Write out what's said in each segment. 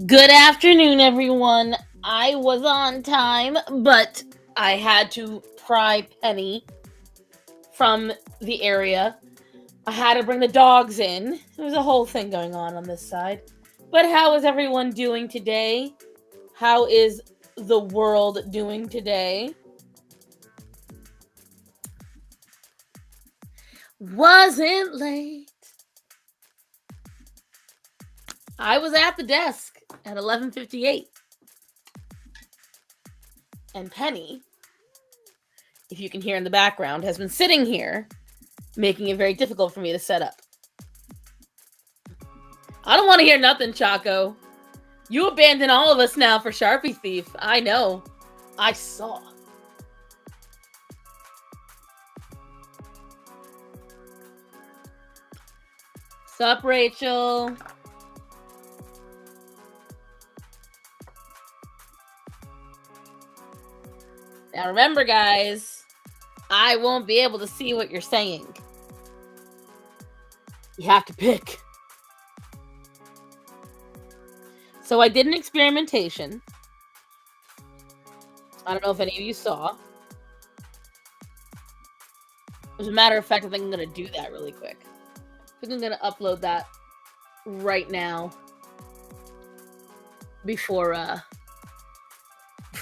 Good afternoon, everyone. I was on time, but I had to pry Penny from the area. I had to bring the dogs in. There was a whole thing going on this side. But how is everyone doing today? How is the world doing today? Wasn't late. I was at the desk at 11:58. And Penny, if you can hear in the background, has been sitting here, making it very difficult for me to set up. I don't want to hear nothing, Chaco. You abandon all of us now for Sharpie Thief. I know. I saw. Sup, Rachel? Now remember, guys, I won't be able to see what you're saying. You have to pick. So I did an experimentation. I don't know if any of you saw. As a matter of fact, I think I'm going to do that really quick. I think I'm going to upload that right now before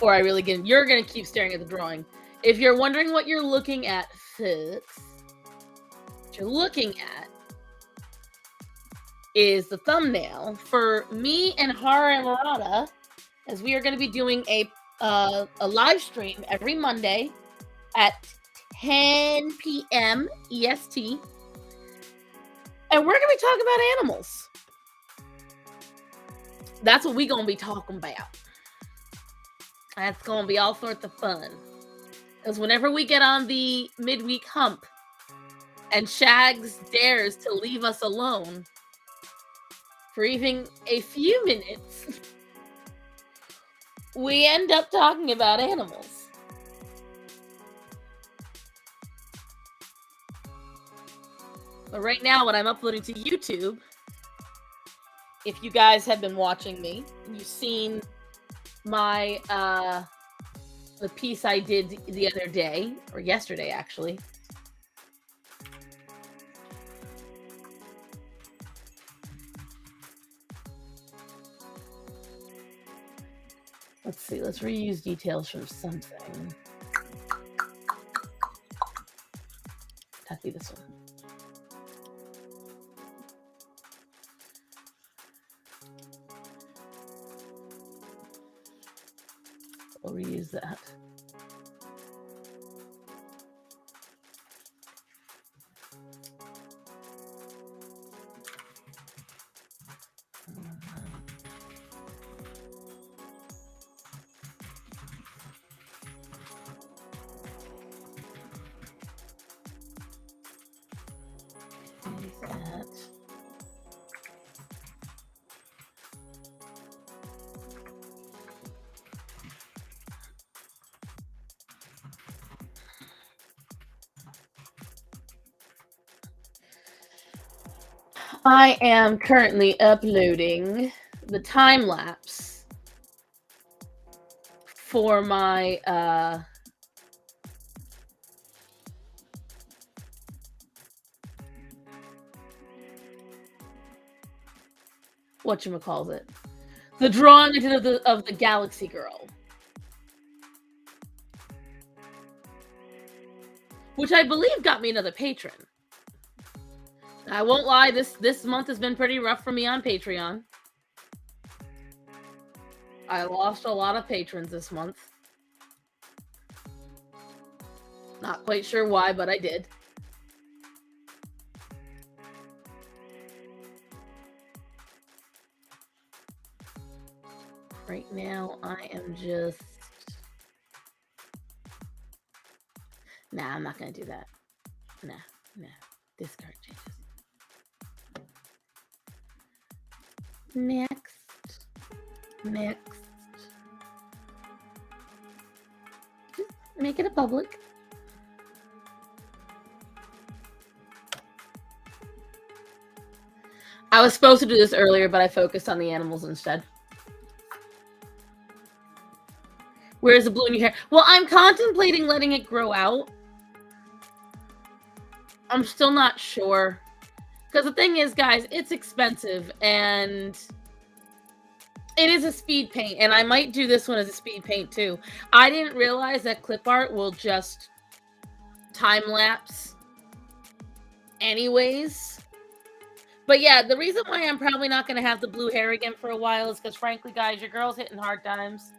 I really get in. You're going to keep staring at the drawing. If you're wondering what you're looking at, folks, what you're looking at is the thumbnail for me and Hara and Murata, as we are going to be doing a live stream every Monday at 10 p.m. EST. And we're going to be talking about animals. That's what we're going to be talking about. That's going to be all sorts of fun. Because whenever we get on the midweek hump and Shags dares to leave us alone for even a few minutes, we end up talking about animals. But right now, when I'm uploading to YouTube, if you guys have been watching me, and you've seen my the piece I did the other day, or yesterday actually. Let's see, let's reuse details from something. That'd be this one. We'll reuse that. I am currently uploading the time lapse for my whatchamacallit, the drawing of the Galaxy Girl, which I believe got me another patron. I won't lie, this month has been pretty rough for me on Patreon. I lost a lot of patrons this month. Not quite sure why, but I did. Right now, I am just... Nah, I'm not going to do that. Nah. Discard changes. Next. Just make it a public. I was supposed to do this earlier, but I focused on the animals instead. Where's the blue in your hair? Well, I'm contemplating letting it grow out. I'm still not sure. Because the thing is, guys, it's expensive, and it is a speed paint, and I might do this one as a speed paint, too. I didn't realize that clip art will just time-lapse anyways. But yeah, the reason why I'm probably not going to have the blue hair again for a while is because, frankly, guys, your girl's hitting hard times.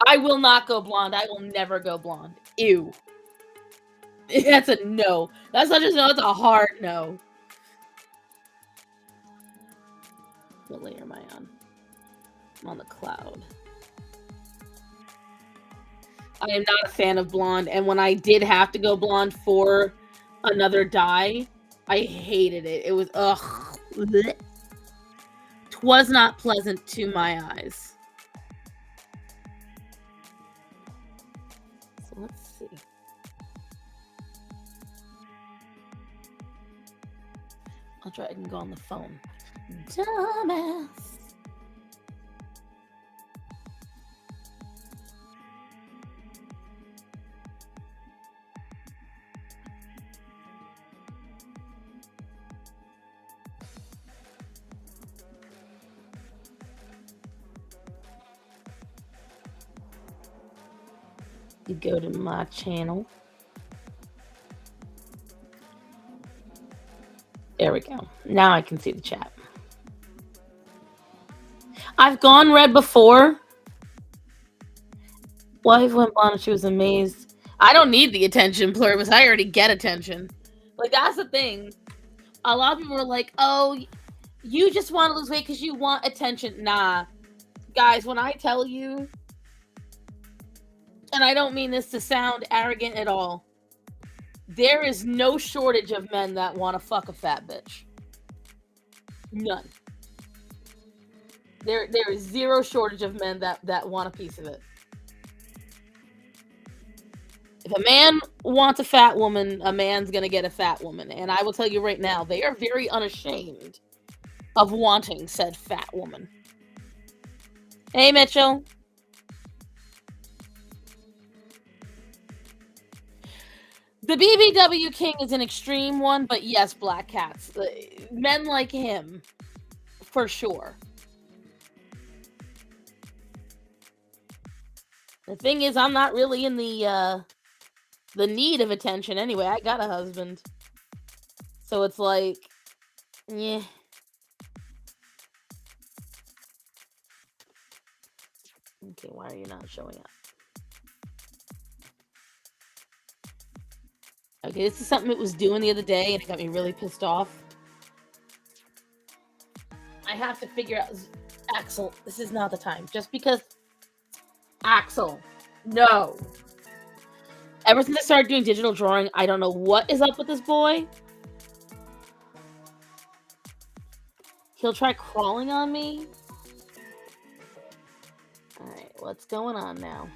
I will not go blonde. I will never go blonde. Ew. That's a no. That's not just no, it's a hard no. What layer am I on? I'm on the cloud. I am not a fan of blonde, and when I did have to go blonde for another dye, I hated it. It was, ugh. Blech. Twas not pleasant to my eyes. So let's see. I'll try. I can go on the phone. Dumbass. You go to my channel. There we go. Now I can see the chat. I've gone red before. Wife went blonde and she was amazed. I don't need the attention, Pluribus. I already get attention. Like, that's the thing. A lot of people are like, oh, you just want to lose weight because you want attention. Nah. Guys, when I tell you, and I don't mean this to sound arrogant at all, there is no shortage of men that want to fuck a fat bitch. None. There is zero shortage of men that want a piece of it. If a man wants a fat woman, a man's gonna get a fat woman. And I will tell you right now, they are very unashamed of wanting said fat woman. Hey, Mitchell. The BBW King is an extreme one, but yes, black cats. Men like him, for sure. The thing is, I'm not really in the need of attention anyway. I got a husband. So it's like, yeah. Okay, why are you not showing up? Okay, this is something it was doing the other day, and it got me really pissed off. I have to figure out... Axel, this is not the time. Just because... Axel, no. Ever since I started doing digital drawing, I don't know what is up with this boy. He'll try crawling on me. Alright, what's going on now?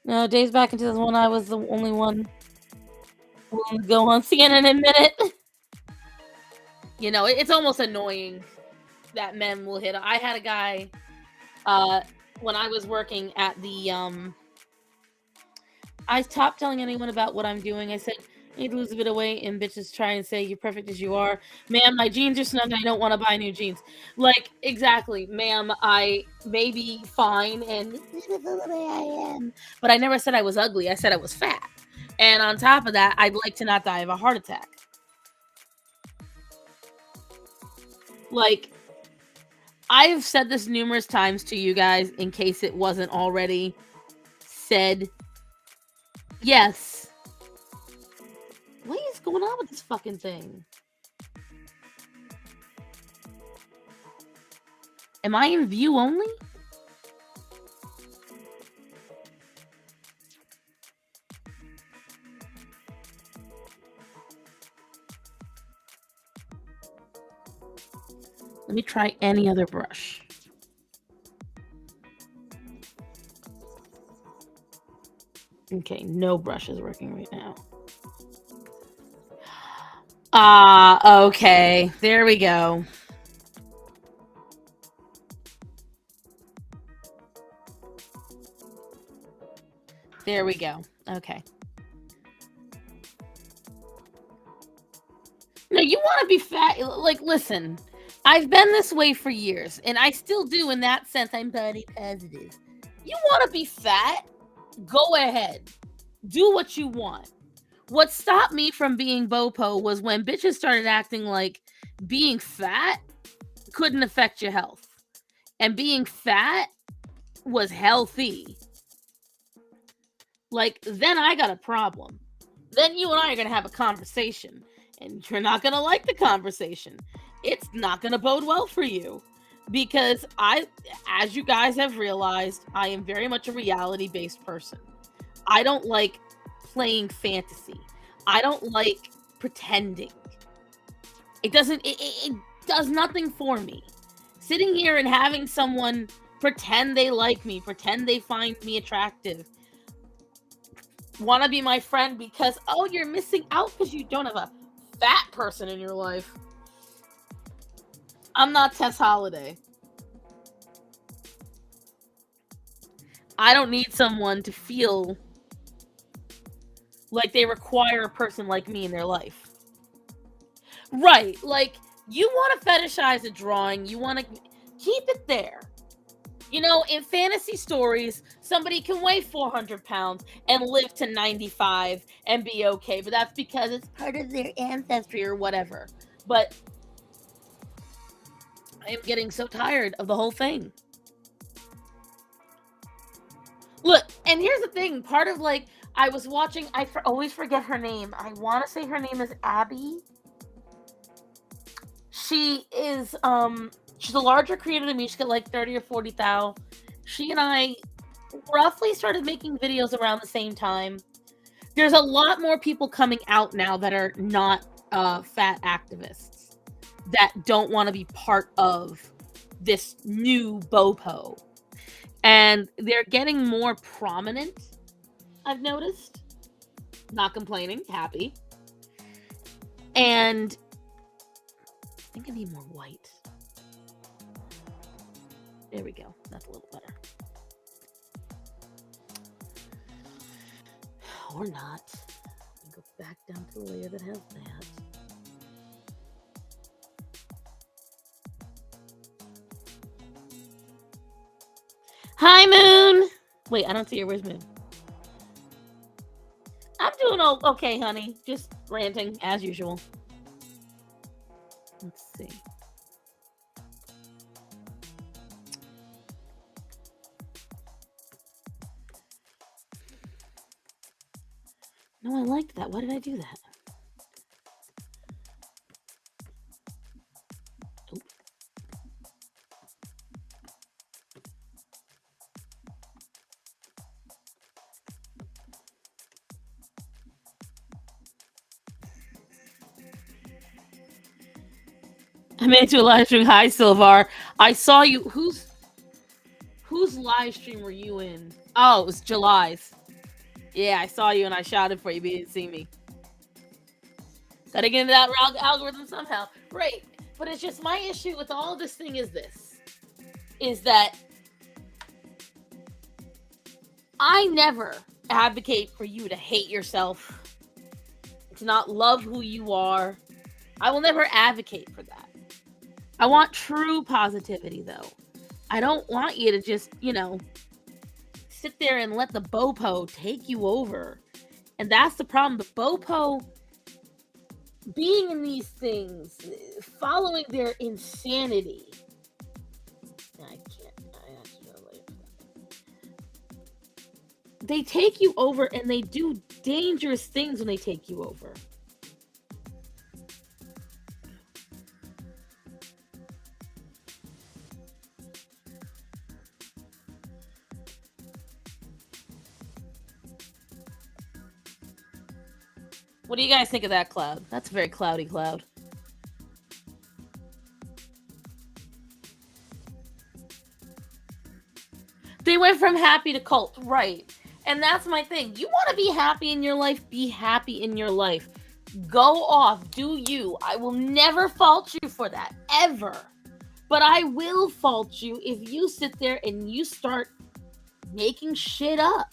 No, days back in 2001, I was the only one willing to go on CNN and admit it. You know, it's almost annoying that men will hit. I had a guy when I was working at the I stopped telling anyone about what I'm doing. I said, I need to lose a bit of weight, and bitches try and say you're perfect as you are. Ma'am, my jeans are snug, I don't want to buy new jeans. Like, exactly, ma'am, I may be fine and beautiful the way I am. But I never said I was ugly. I said I was fat. And on top of that, I'd like to not die of a heart attack. Like, I've said this numerous times to you guys in case it wasn't already said. Yes. What is going on with this fucking thing? Am I in view only? Let me try any other brush. Okay, no brush is working right now. Ah, okay. There we go. There we go. Okay. No, you want to be fat. Like, listen, I've been this way for years, and I still do in that sense. I'm body positive. You want to be fat? Go ahead. Do what you want. What stopped me from being Bopo was when bitches started acting like being fat couldn't affect your health. And being fat was healthy. Like, then I got a problem. Then you and I are going to have a conversation, and you're not going to like the conversation. It's not going to bode well for you because as you guys have realized, I am very much a reality based person. I don't like playing fantasy. I don't like pretending. It does nothing for me. Sitting here and having someone pretend they like me, pretend they find me attractive, want to be my friend because, oh, you're missing out because you don't have a fat person in your life. I'm not Tess Holiday. I don't need someone to feel like they require a person like me in their life. Right. Like, you want to fetishize a drawing, you want to keep it there. You know, in fantasy stories, somebody can weigh 400 pounds and live to 95 and be okay, but that's because it's part of their ancestry or whatever. But I am getting so tired of the whole thing. Look, and here's the thing, part of, like, I was watching, always forget her name. I want to say her name is Abby. She's a larger creator than me. She's got like 30 or 40 thou. She and I roughly started making videos around the same time. There's a lot more people coming out now that are not fat activists that don't want to be part of this new BOPO. And they're getting more prominent, I've noticed. Not complaining, happy. And I think I need more white. There we go. That's a little better. Or not. Go back down to the layer that has that. Hi, Moon! Wait, I don't see her. Where's Moon? I'm doing okay, honey. Just ranting, as usual. Let's see. No, I liked that. Why did I do that? Oop. I made it to a live stream. Hi, Silvar. I saw you. Whose live stream were you in? Oh, it was July's. Yeah, I saw you and I shouted for you, but you didn't see me. Gotta get into that algorithm somehow. Right. But it's just my issue with all this thing is this. Is that I never advocate for you to hate yourself, to not love who you are. I will never advocate for that. I want true positivity, though. I don't want you to just, sit there and let the BOPO take you over. And that's the problem. The BOPO being in these things, following their insanity. I actually don't like that. They take you over and they do dangerous things when they take you over. What do you guys think of that cloud? That's a very cloudy cloud. They went from happy to cult, right? And that's my thing. You want to be happy in your life? Be happy in your life. Go off, do you. I will never fault you for that, ever. But I will fault you if you sit there and you start making shit up.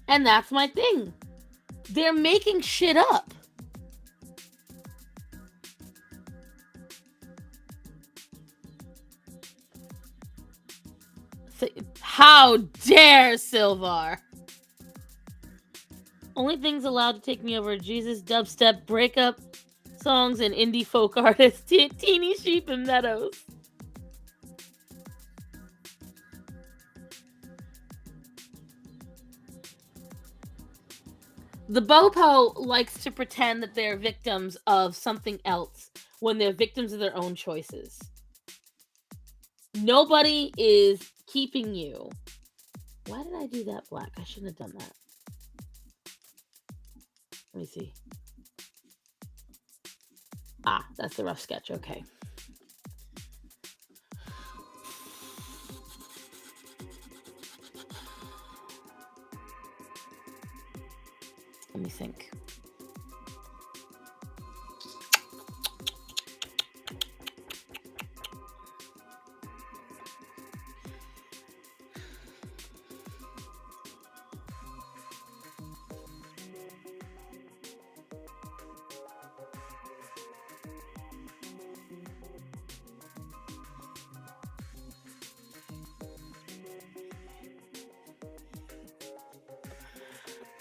And that's my thing. They're making shit up. How dare Silvar? Only things allowed to take me over are Jesus, dubstep, breakup songs, and indie folk artists. Teeny Sheep and Meadows. The Bopo likes to pretend that they're victims of something else when they're victims of their own choices. Nobody is keeping you. Why did I do that black? I shouldn't have done that. Let me see. Ah, that's the rough sketch. Okay. Let me think.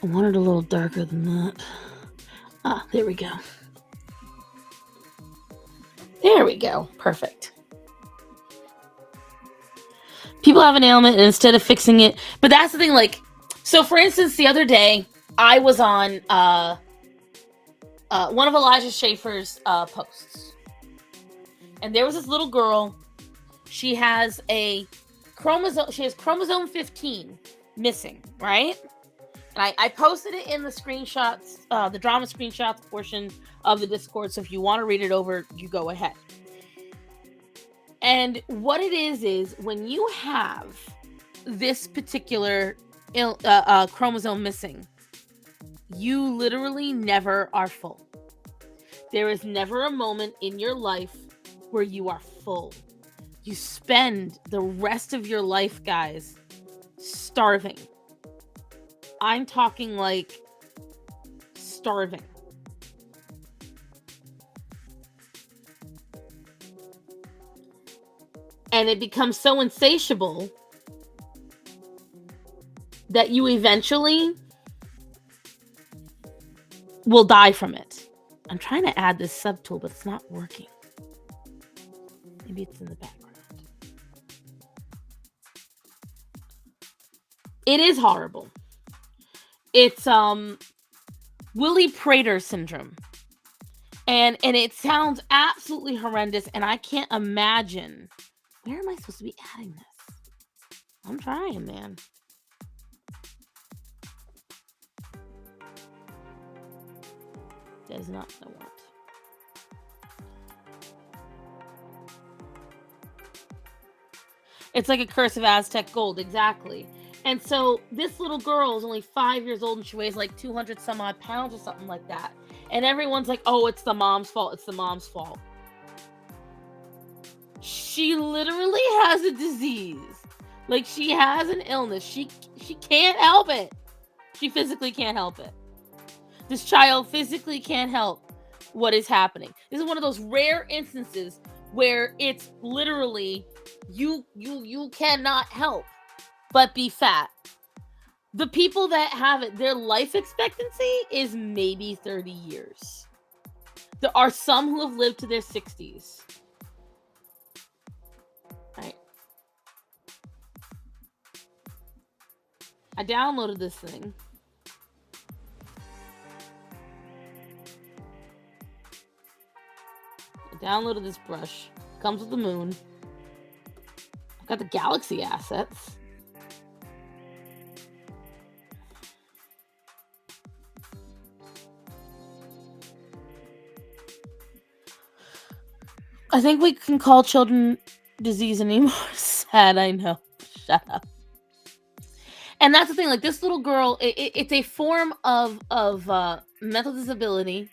I want it a little darker than that. Ah, there we go. There we go. Perfect. People have an ailment, and instead of fixing it, but that's the thing. Like, so for instance, the other day I was on one of Elijah Schaefer's posts, and there was this little girl. She has a chromosome. She has chromosome 15 missing, right? And I posted it in the screenshots, the drama screenshots portion of the Discord. So if you want to read it over, you go ahead. And what it is when you have this particular chromosome missing, you literally never are full. There is never a moment in your life where you are full. You spend the rest of your life, guys, starving. I'm talking like starving. And it becomes so insatiable that you eventually will die from it. I'm trying to add this subtool, but it's not working. Maybe it's in the background. It is horrible. It's Willie Prater syndrome. And it sounds absolutely horrendous, and I can't imagine. Where am I supposed to be adding this? I'm trying, man. That is not what I want. It's like a Curse of Aztec Gold, exactly. And so this little girl is only 5 years old, and she weighs like 200 some odd pounds or something like that. And everyone's like, oh, it's the mom's fault. It's the mom's fault. She literally has a disease. Like, she has an illness. She can't help it. She physically can't help it. This child physically can't help what is happening. This is one of those rare instances where it's literally you cannot help but be fat. The people that have it, their life expectancy is maybe 30 years. There are some who have lived to their 60s. Right. I downloaded this thing. I downloaded this brush. Comes with the moon. I've got the galaxy assets. I think we can call children disease anymore. Sad, I know. Shut up. And that's the thing, like, this little girl, it's a form of mental disability.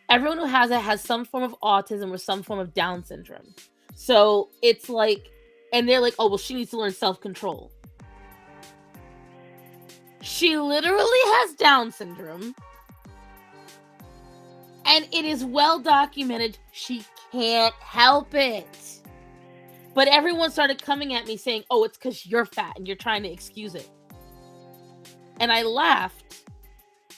Everyone who has it has some form of autism or some form of Down syndrome. So it's like, and they're like, oh, well, she needs to learn self-control. She literally has Down syndrome. And it is well documented she can't help it. But everyone started coming at me saying, oh, it's because you're fat and you're trying to excuse it. And I laughed,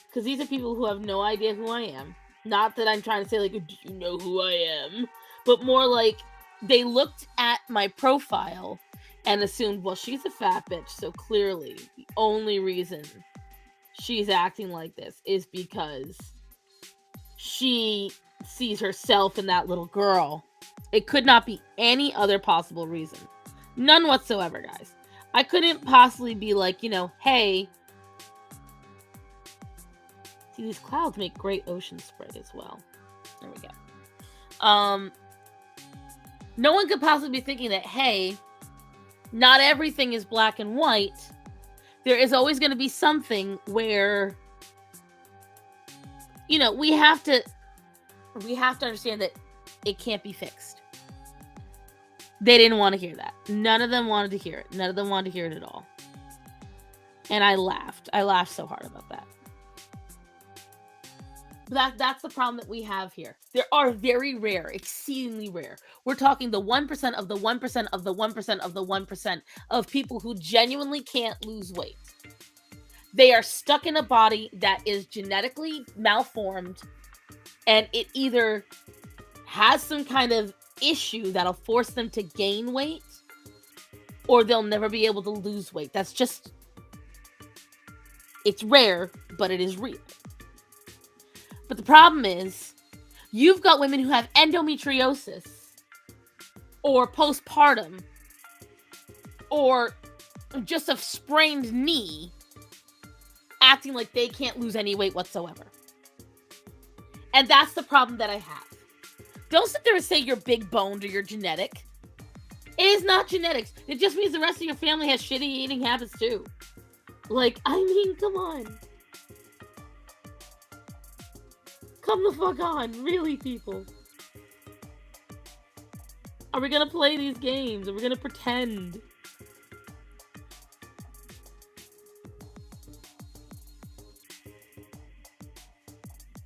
because these are people who have no idea who I am. Not that I'm trying to say, like, do you know who I am? But more like, they looked at my profile and assumed, well, she's a fat bitch, so clearly the only reason she's acting like this is because she sees herself in that little girl. It could not be any other possible reason. None whatsoever, guys. I couldn't possibly be like, hey, see, these clouds make great ocean spread as well. There we go. No one could possibly be thinking that, hey, not everything is black and white. There is always going to be something where, we have to understand that it can't be fixed. They didn't want to hear that. None of them wanted to hear it. None of them wanted to hear it at all. And I laughed. I laughed so hard about that. But that's the problem that we have here. There are very rare, exceedingly rare. We're talking the 1% of the 1% of the 1% of the 1% of people who genuinely can't lose weight. They are stuck in a body that is genetically malformed, and it either has some kind of issue that'll force them to gain weight, or they'll never be able to lose weight. That's just, it's rare, but it is real. But the problem is, you've got women who have endometriosis, or postpartum, or just a sprained knee, acting like they can't lose any weight whatsoever. And that's the problem that I have. Don't sit there and say you're big boned or you're genetic. It is not genetics. It just means the rest of your family has shitty eating habits too. Like, I mean, come on. Come the fuck on. Really, people. Are we gonna play these games? Are we gonna pretend?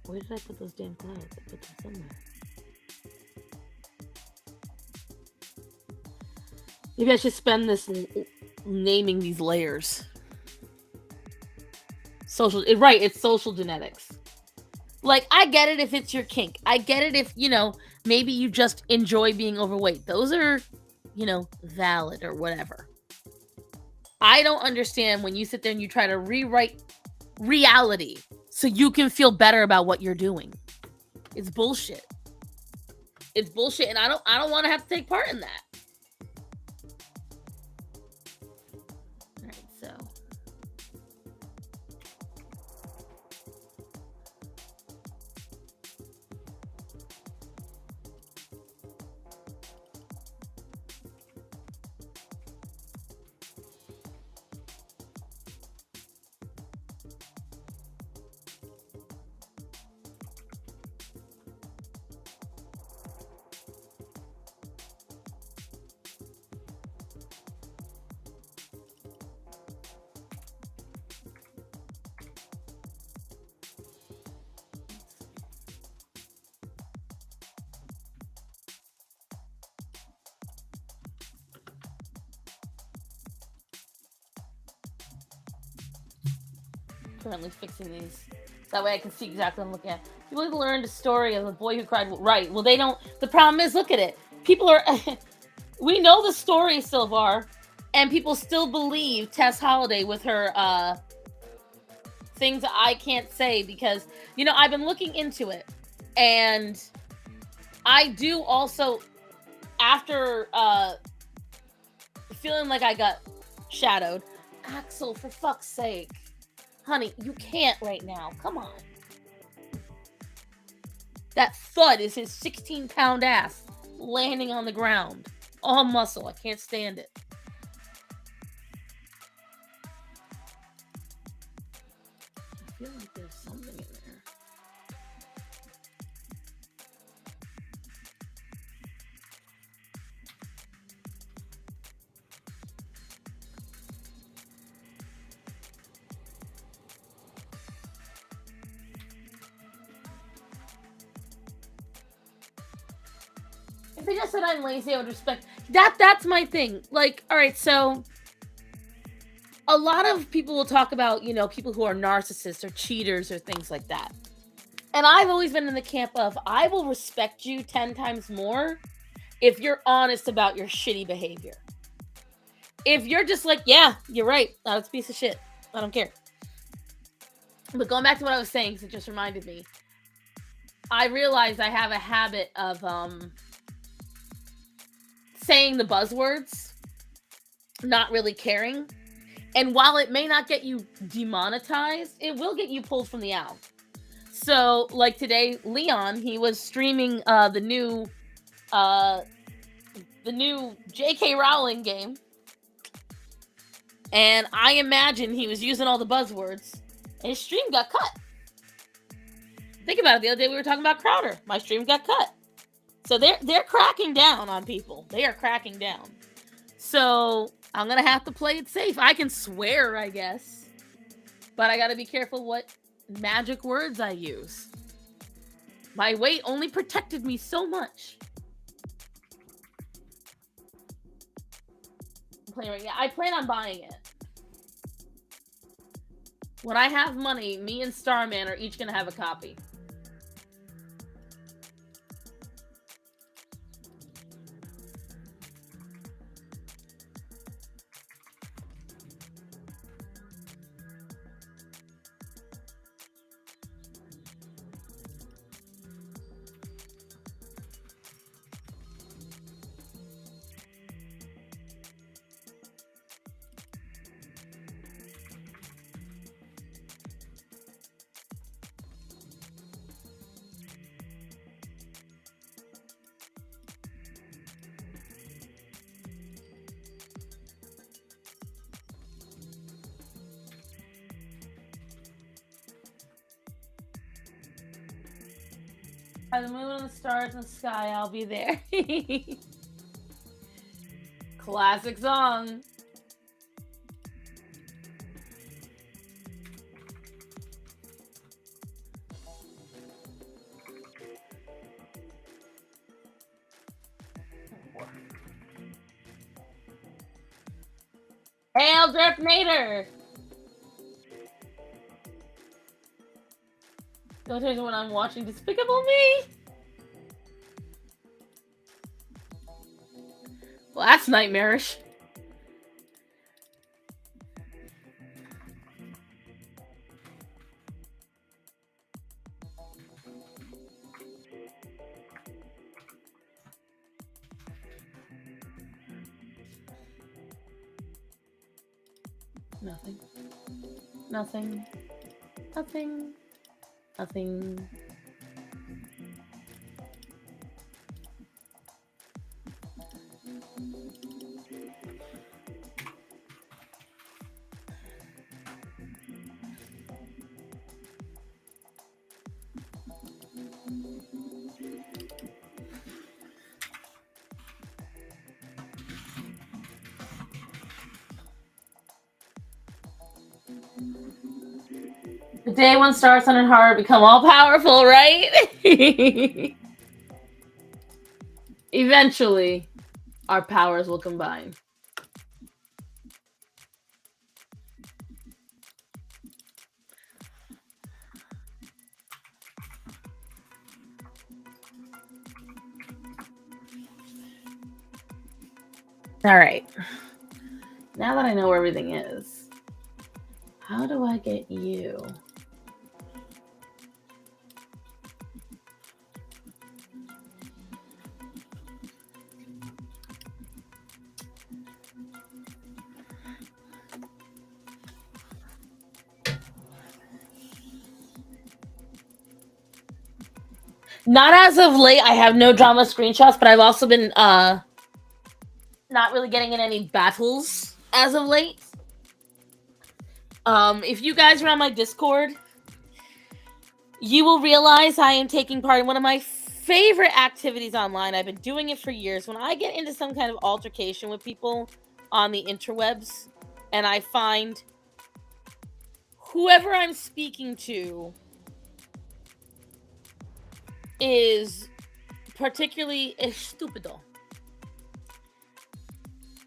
Where did I put those damn clouds? I put them somewhere. Maybe I should spend this naming these layers. Right, it's social genetics. Like, I get it if it's your kink. I get it if, maybe you just enjoy being overweight. Those are, valid or whatever. I don't understand when you sit there and you try to rewrite reality so you can feel better about what you're doing. It's bullshit. It's bullshit, and I don't want to have to take part in that. All right, so currently fixing these. That way I can see exactly what I'm looking at. People learned a story of the boy who cried. Right. Well, they don't. The problem is, look at it. People are. We know the story, Sylvar, and people still believe Tess Holiday with her things I can't say because, I've been looking into it. And I do also, after feeling like I got shadowed, Axel, for fuck's sake. Honey, you can't right now. Come on. That thud is his 16-pound ass landing on the ground. All muscle. I can't stand it. feel like there's something in there. If they just said I'm lazy, I would respect that. That's my thing. Like, all right, so a lot of people will talk about, you know, people who are narcissists or cheaters or things like that. And I've always been in the camp of I will respect you 10 times more if you're honest about your shitty behavior. If you're just like, yeah, you're right, that was a piece of shit, I don't care. But going back to what I was saying, because it just reminded me, I realized I have a habit of saying the buzzwords, not really caring. And while it may not get you demonetized, it will get you pulled from the owl. So, like today, Leon, he was streaming the new J.K. Rowling game, and I imagine he was using all the buzzwords, and his stream got cut. Think about it. The other day we were talking about Crowder. My stream got cut. So they're cracking down on people. They are cracking down. So I'm gonna have to play it safe. I can swear, I guess, but I gotta be careful what magic words I use. My weight only protected me so much. I'm playing right now. I plan on buying it. When I have money, me and Starman are each gonna have a copy. By the moon and the stars in the sky, I'll be there. Classic song. Hail Drifnator! Don't tell me when I'm watching Despicable Me! Well, that's nightmarish. Nothing. Nothing. Nothing. Nothing. The day one starts on hard, become all powerful, right? Eventually, our powers will combine. All right. Now that I know where everything is, how do I get you? Not as of late. I have no drama screenshots, but I've also been not really getting in any battles as of late. If you guys are on my Discord, you will realize I am taking part in one of my favorite activities online. I've been doing it for years. When I get into some kind of altercation with people on the interwebs, and I find whoever I'm speaking to is particularly stupido,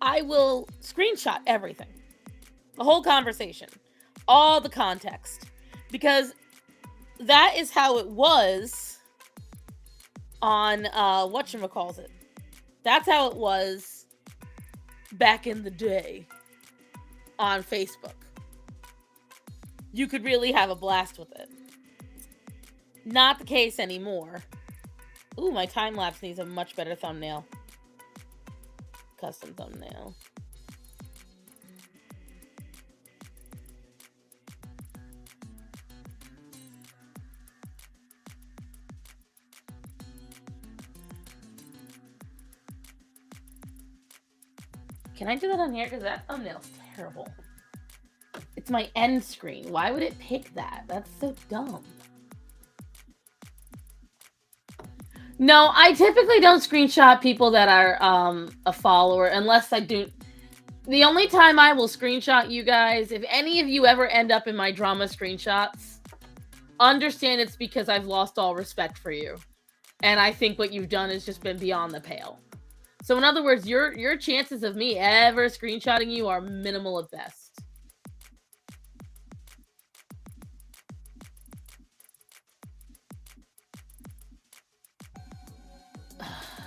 I will screenshot everything. The whole conversation. All the context. Because that is how it was on whatchamacallit. That's how it was back in the day on Facebook. You could really have a blast with it. Not the case anymore. Ooh, my time lapse needs a much better thumbnail. Custom thumbnail. Can I do that on here? Because that thumbnail's terrible. It's my end screen. Why would it pick that? That's so dumb. No, I typically don't screenshot people that are a follower unless I do. The only time I will screenshot you guys, if any of you ever end up in my drama screenshots, understand it's because I've lost all respect for you. And I think what you've done has just been beyond the pale. So in other words, your chances of me ever screenshotting you are minimal at best.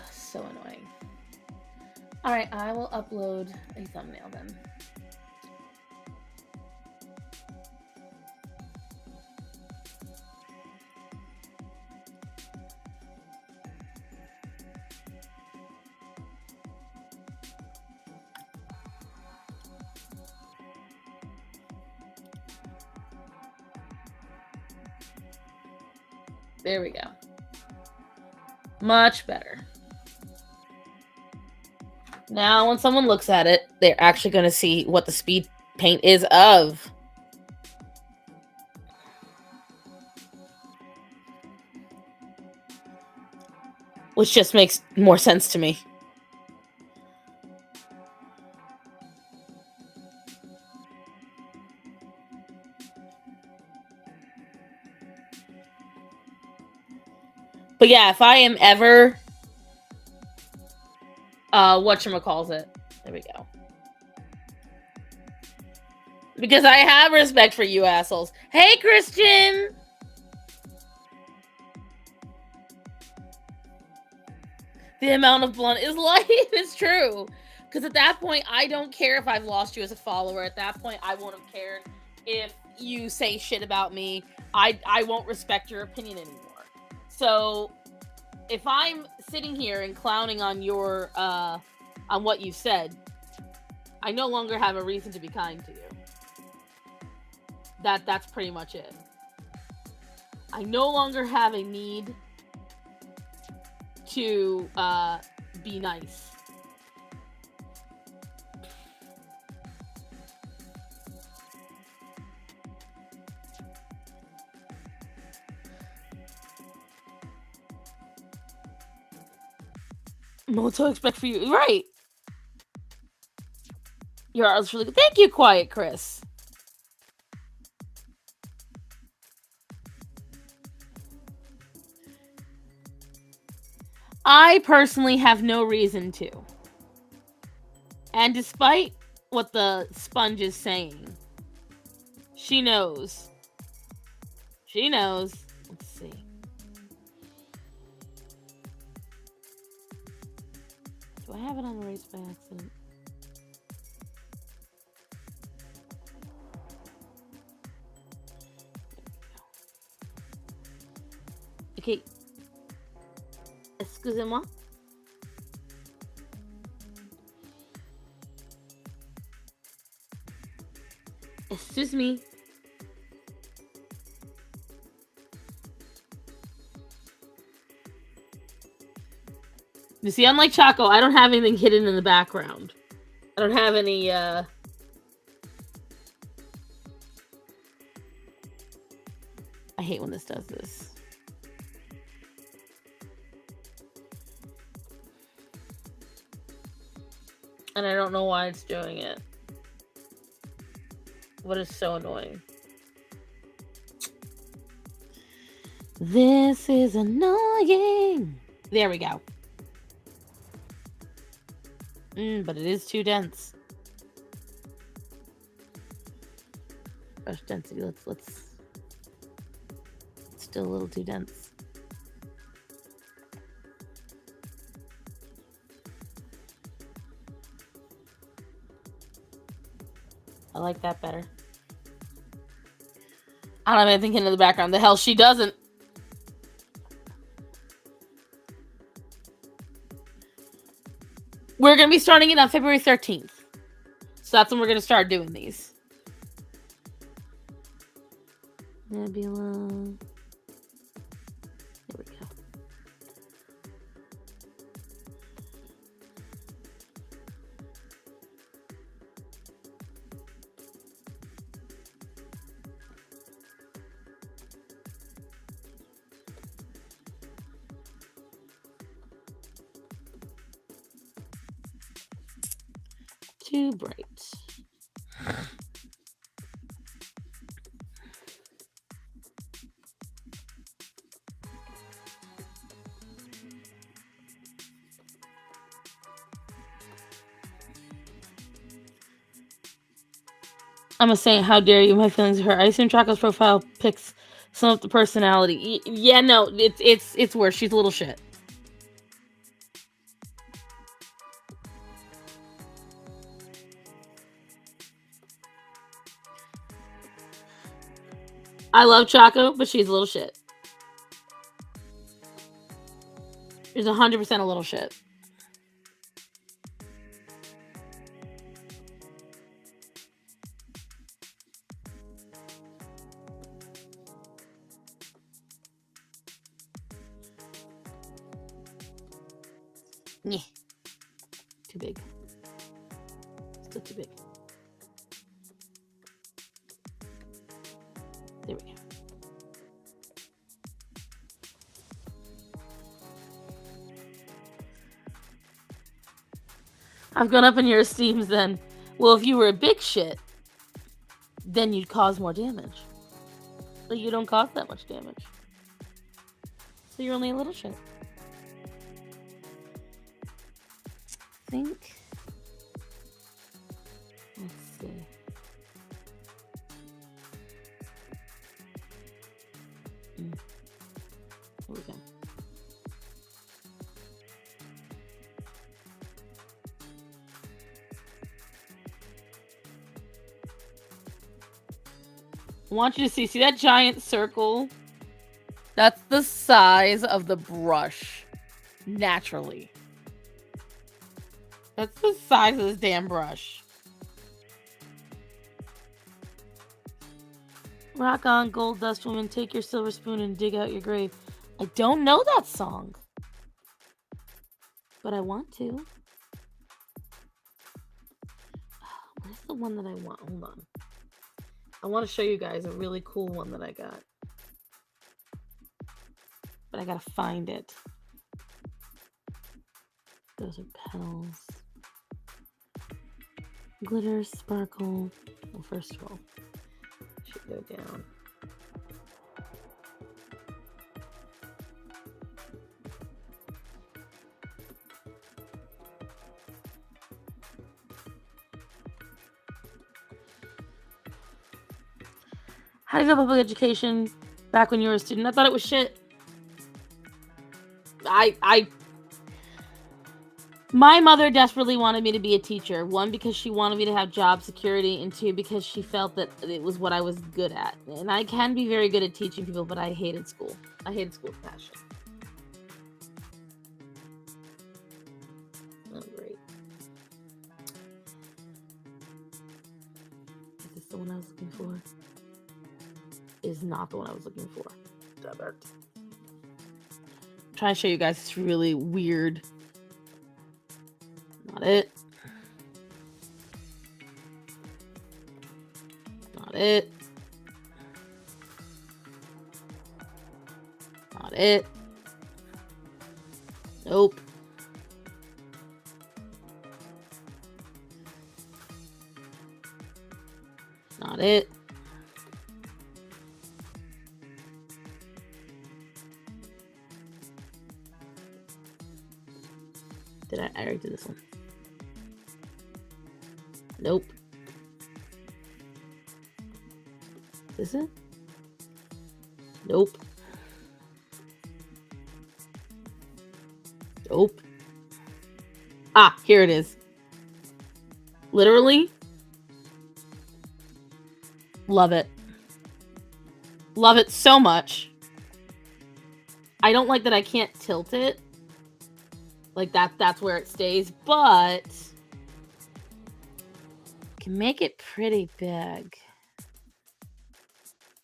So annoying. All right, I will upload a thumbnail then. There we go. Much better. Now, when someone looks at it, they're actually going to see what the speed paint is of. Which just makes more sense to me. But yeah, if I am ever whatchamacallit. There we go. Because I have respect for you assholes. Hey, Christian! The amount of blunt is light. It's true. Because at that point, I don't care if I've lost you as a follower. At that point, I won't have cared if you say shit about me. I won't respect your opinion anymore. So if I'm sitting here and clowning on your on what you said, I no longer have a reason to be kind to you. That's pretty much it. I no longer have a need to be nice. What to expect for you? Right. Your art was really good. Thank you, Quiet Chris. I personally have no reason to. And despite what the sponge is saying, she knows. She knows. Let's see. Do I have it on erase by accident? Okay. Excusez-moi. Excuse me. You see, unlike Choco, I don't have anything hidden in the background. I don't have any, I I hate when this does this. And I don't know why it's doing it. What is so annoying? This is annoying. There we go. But it is too dense. Brush density. Let's. It's still a little too dense. I like that better. I don't have anything in the background. The hell she doesn't. We're going to be starting it on February 13th. So that's when we're going to start doing these. Nebula. There we go. Too bright. I'm a saint. How dare you? My feelings hurt. I assume Choco's profile picks some of the personality. Yeah, no, it's worse. She's a little shit. I love Choco, but she's a little shit. She's 100% a little shit. Yeah. Too big. Still too big. There we go. I've gone up in your esteems then. Well, if you were a big shit, then you'd cause more damage. But you don't cause that much damage. So you're only a little shit. I think. Let's see. Here we go. I want you to see that giant circle? That's the size of the brush. Naturally. That's the size of this damn brush. Rock on, gold dust woman. Take your silver spoon and dig out your grave. I don't know that song. But I want to. Where's the one that I want? Hold on. I want to show you guys a really cool one that I got. But I gotta find it. Those are petals. Glitter, sparkle. Well, first of all, should go down. How do you feel about public education back when you were a student? I thought it was shit. My mother desperately wanted me to be a teacher. One, because she wanted me to have job security, and two, because she felt that it was what I was good at. And I can be very good at teaching people, but I hated school. I hated school with passion. Oh, great. Is this the one I was looking for? Is not the one I was looking for. Damn it. I'm trying to show you guys this really weird. Not it. Not it. it. Nope. Not it. I already did this one. Nope. Is it? Nope. Nope. Ah, here it is. Literally. Love it. Love it so much. I don't like that I can't tilt it. Like that's where it stays, but can make it pretty big.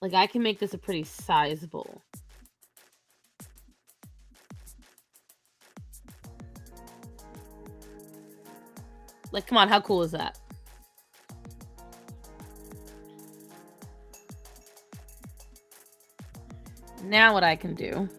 Like I can make this a pretty sizable. Like, come on, how cool is that? Now what I can do.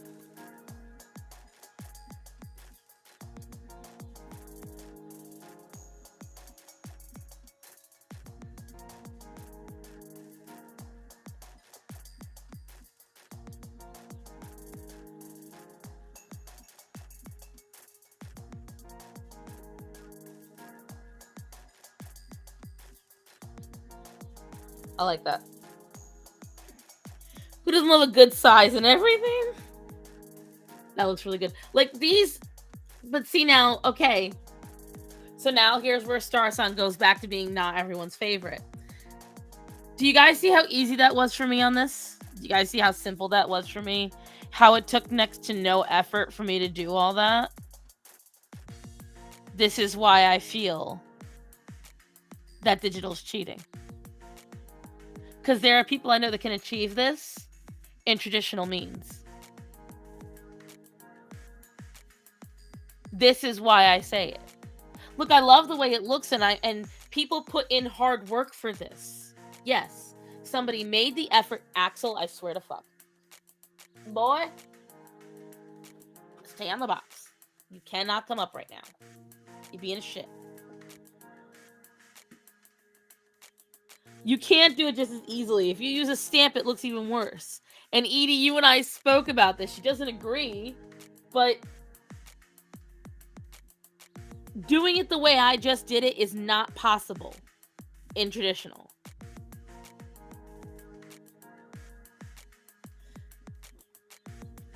I like that. Who doesn't love a good size and everything? That looks really good. Like these, but see now, okay. So now here's where Star Sign goes back to being not everyone's favorite. Do you guys see how easy that was for me on this? Do you guys see how simple that was for me? How it took next to no effort for me to do all that? This is why I feel that digital's cheating. Because there are people I know that can achieve this in traditional means. This is why I say it. Look, I love the way it looks, and people put in hard work for this. Yes, somebody made the effort. Axel, I swear to fuck. Boy, stay on the box. You cannot come up right now. You're being a shit. You can't do it just as easily. If you use a stamp, it looks even worse. And Edie, you and I spoke about this. She doesn't agree, but doing it the way I just did it is not possible in traditional.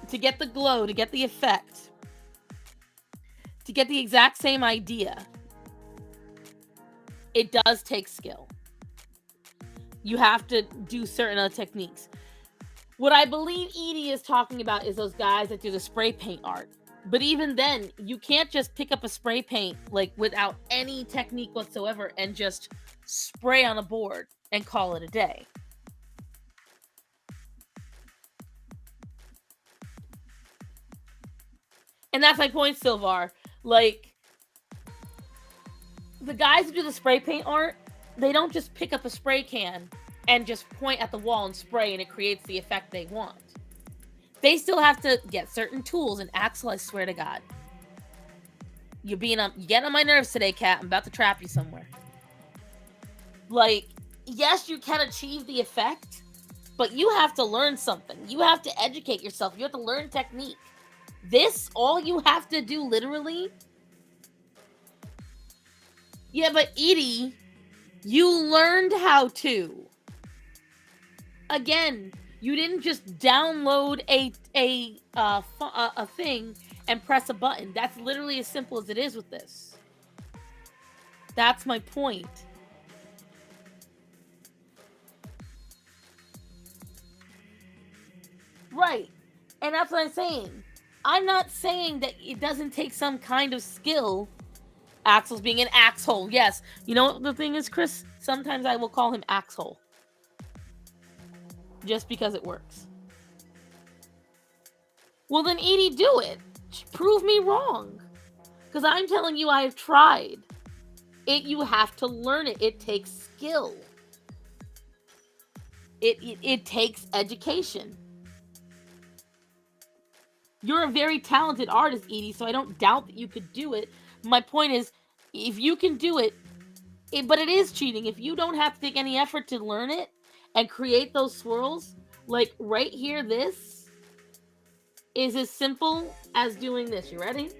To get the glow, to get the effect, to get the exact same idea, it does take skill. You have to do certain other techniques. What I believe Edie is talking about is those guys that do the spray paint art. But even then, you can't just pick up a spray paint like without any technique whatsoever and just spray on a board and call it a day. And that's my point, Silvar. Like, the guys who do the spray paint art, they don't just pick up a spray can and just point at the wall and spray and it creates the effect they want. They still have to get certain tools. And Axel, I swear to God, you're getting on my nerves today, Kat. I'm about to trap you somewhere. Like, yes, you can achieve the effect, but you have to learn something. You have to educate yourself. You have to learn technique. This, all you have to do, literally. Yeah, but Edie, you learned how to. Again, you didn't just download a thing and press a button. That's literally as simple as it is with this. That's my point. Right. And that's what I'm saying. I'm not saying that it doesn't take some kind of skill. Axel's being an axhole. Yes. You know what the thing is, Chris? Sometimes I will call him axhole. Just because it works. Well, then Edie, do it. Prove me wrong. Because I'm telling you I've tried. You have to learn it. It takes skill. It takes education. You're a very talented artist, Edie, so I don't doubt that you could do it. My point is, if you can do it, but it is cheating. If you don't have to take any effort to learn it and create those swirls, like right here, this is as simple as doing this. You ready?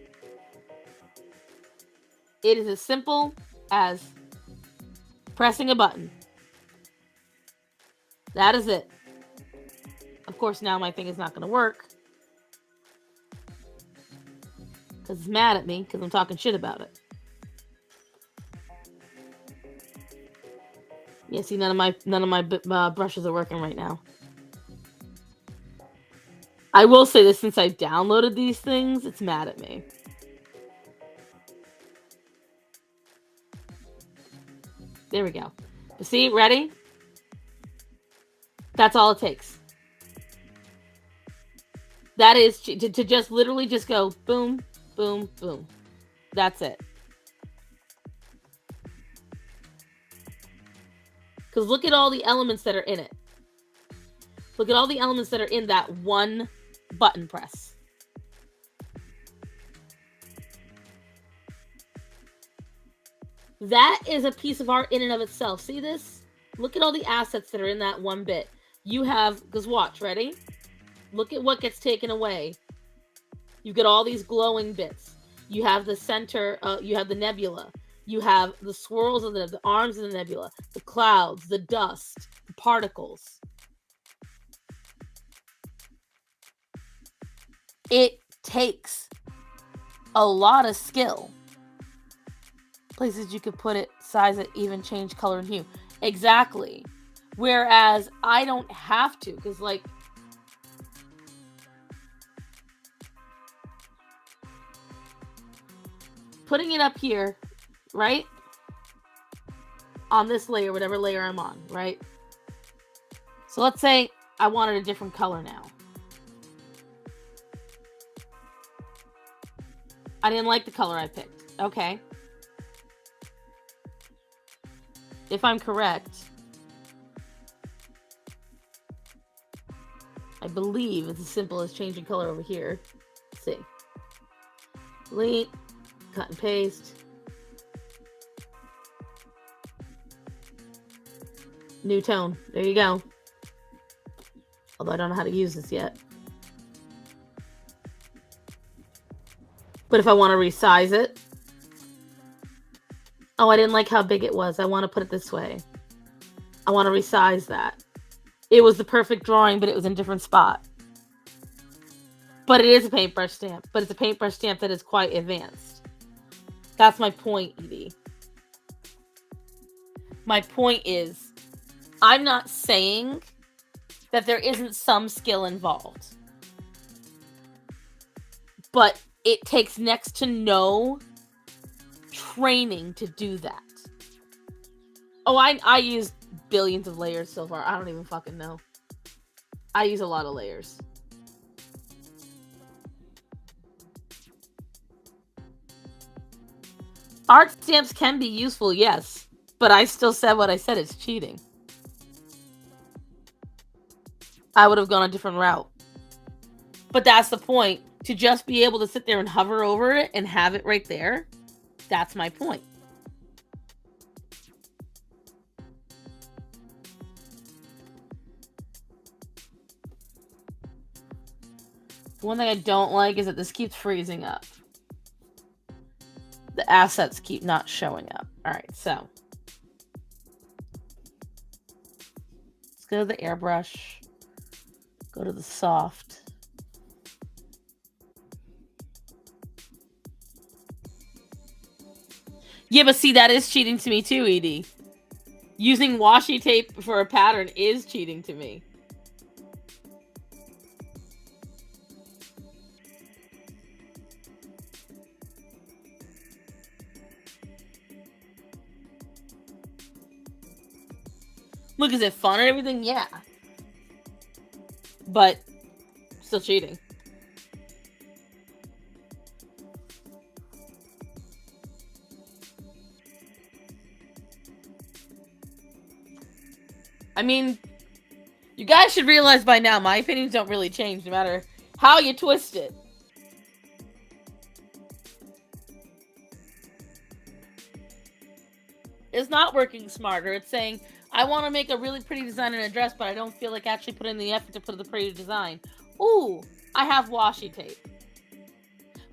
It is as simple as pressing a button. That is it. Of course, now my thing is not going to work. Because it's mad at me because I'm talking shit about it. Yeah, see, none of my brushes are working right now. I will say this, since I downloaded these things, it's mad at me. There we go. See, ready? That's all it takes. That is to just literally just go boom, boom, boom. That's it. Because look at all the elements that are in it. Look at all the elements that are in that one button press. That is a piece of art in and of itself. See this? Look at all the assets that are in that one bit. You have, because watch, ready? Look at what gets taken away. You get all these glowing bits. You have the center, you have the nebula. You have the swirls of the arms of the nebula, the clouds, the dust, the particles. It takes a lot of skill. Places you could put it, size it, even change color and hue. Exactly. Whereas I don't have to, because like, putting it up here, right? On this layer, whatever layer I'm on, right? So let's say I wanted a different color now. I didn't like the color I picked. Okay. If I'm correct, I believe it's as simple as changing color over here. Let's see. Delete, cut and paste. New tone. There you go. Although I don't know how to use this yet. But if I want to resize it. Oh, I didn't like how big it was. I want to put it this way. I want to resize that. It was the perfect drawing, but it was in a different spot. But it is a paintbrush stamp. But it's a paintbrush stamp that is quite advanced. That's my point, Edie. My point is, I'm not saying that there isn't some skill involved. But it takes next to no training to do that. Oh, I used billions of layers so far. I don't even fucking know. I use a lot of layers. Art stamps can be useful, yes. But I still said what I said. It's cheating. I would have gone a different route. But that's the point. To just be able to sit there and hover over it and have it right there. That's my point. One thing I don't like is that this keeps freezing up. The assets keep not showing up. All right, so let's go to the airbrush. Go to the soft. Yeah, but see, that is cheating to me too, Edie. Using washi tape for a pattern is cheating to me. Look, is it fun and everything? Yeah. But still cheating. I mean, you guys should realize by now, my opinions don't really change no matter how you twist it. It's not working smarter. It's saying, I want to make a really pretty design in a dress, but I don't feel like actually putting the effort to put the pretty design. Ooh, I have washi tape.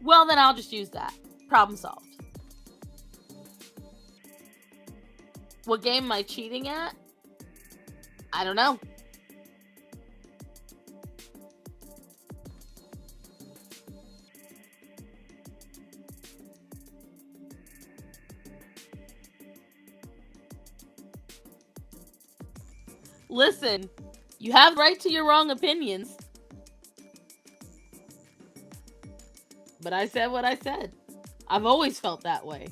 Well, then I'll just use that. Problem solved. What game am I cheating at? I don't know. Listen, you have the right to your wrong opinions. But I said what I said. I've always felt that way.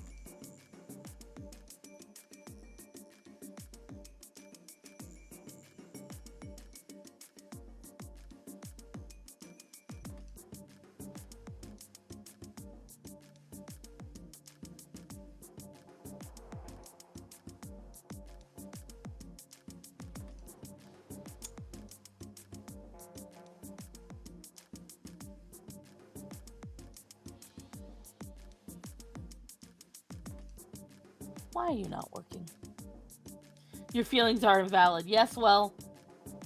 Why are you not working? Your feelings are invalid. Yes, well,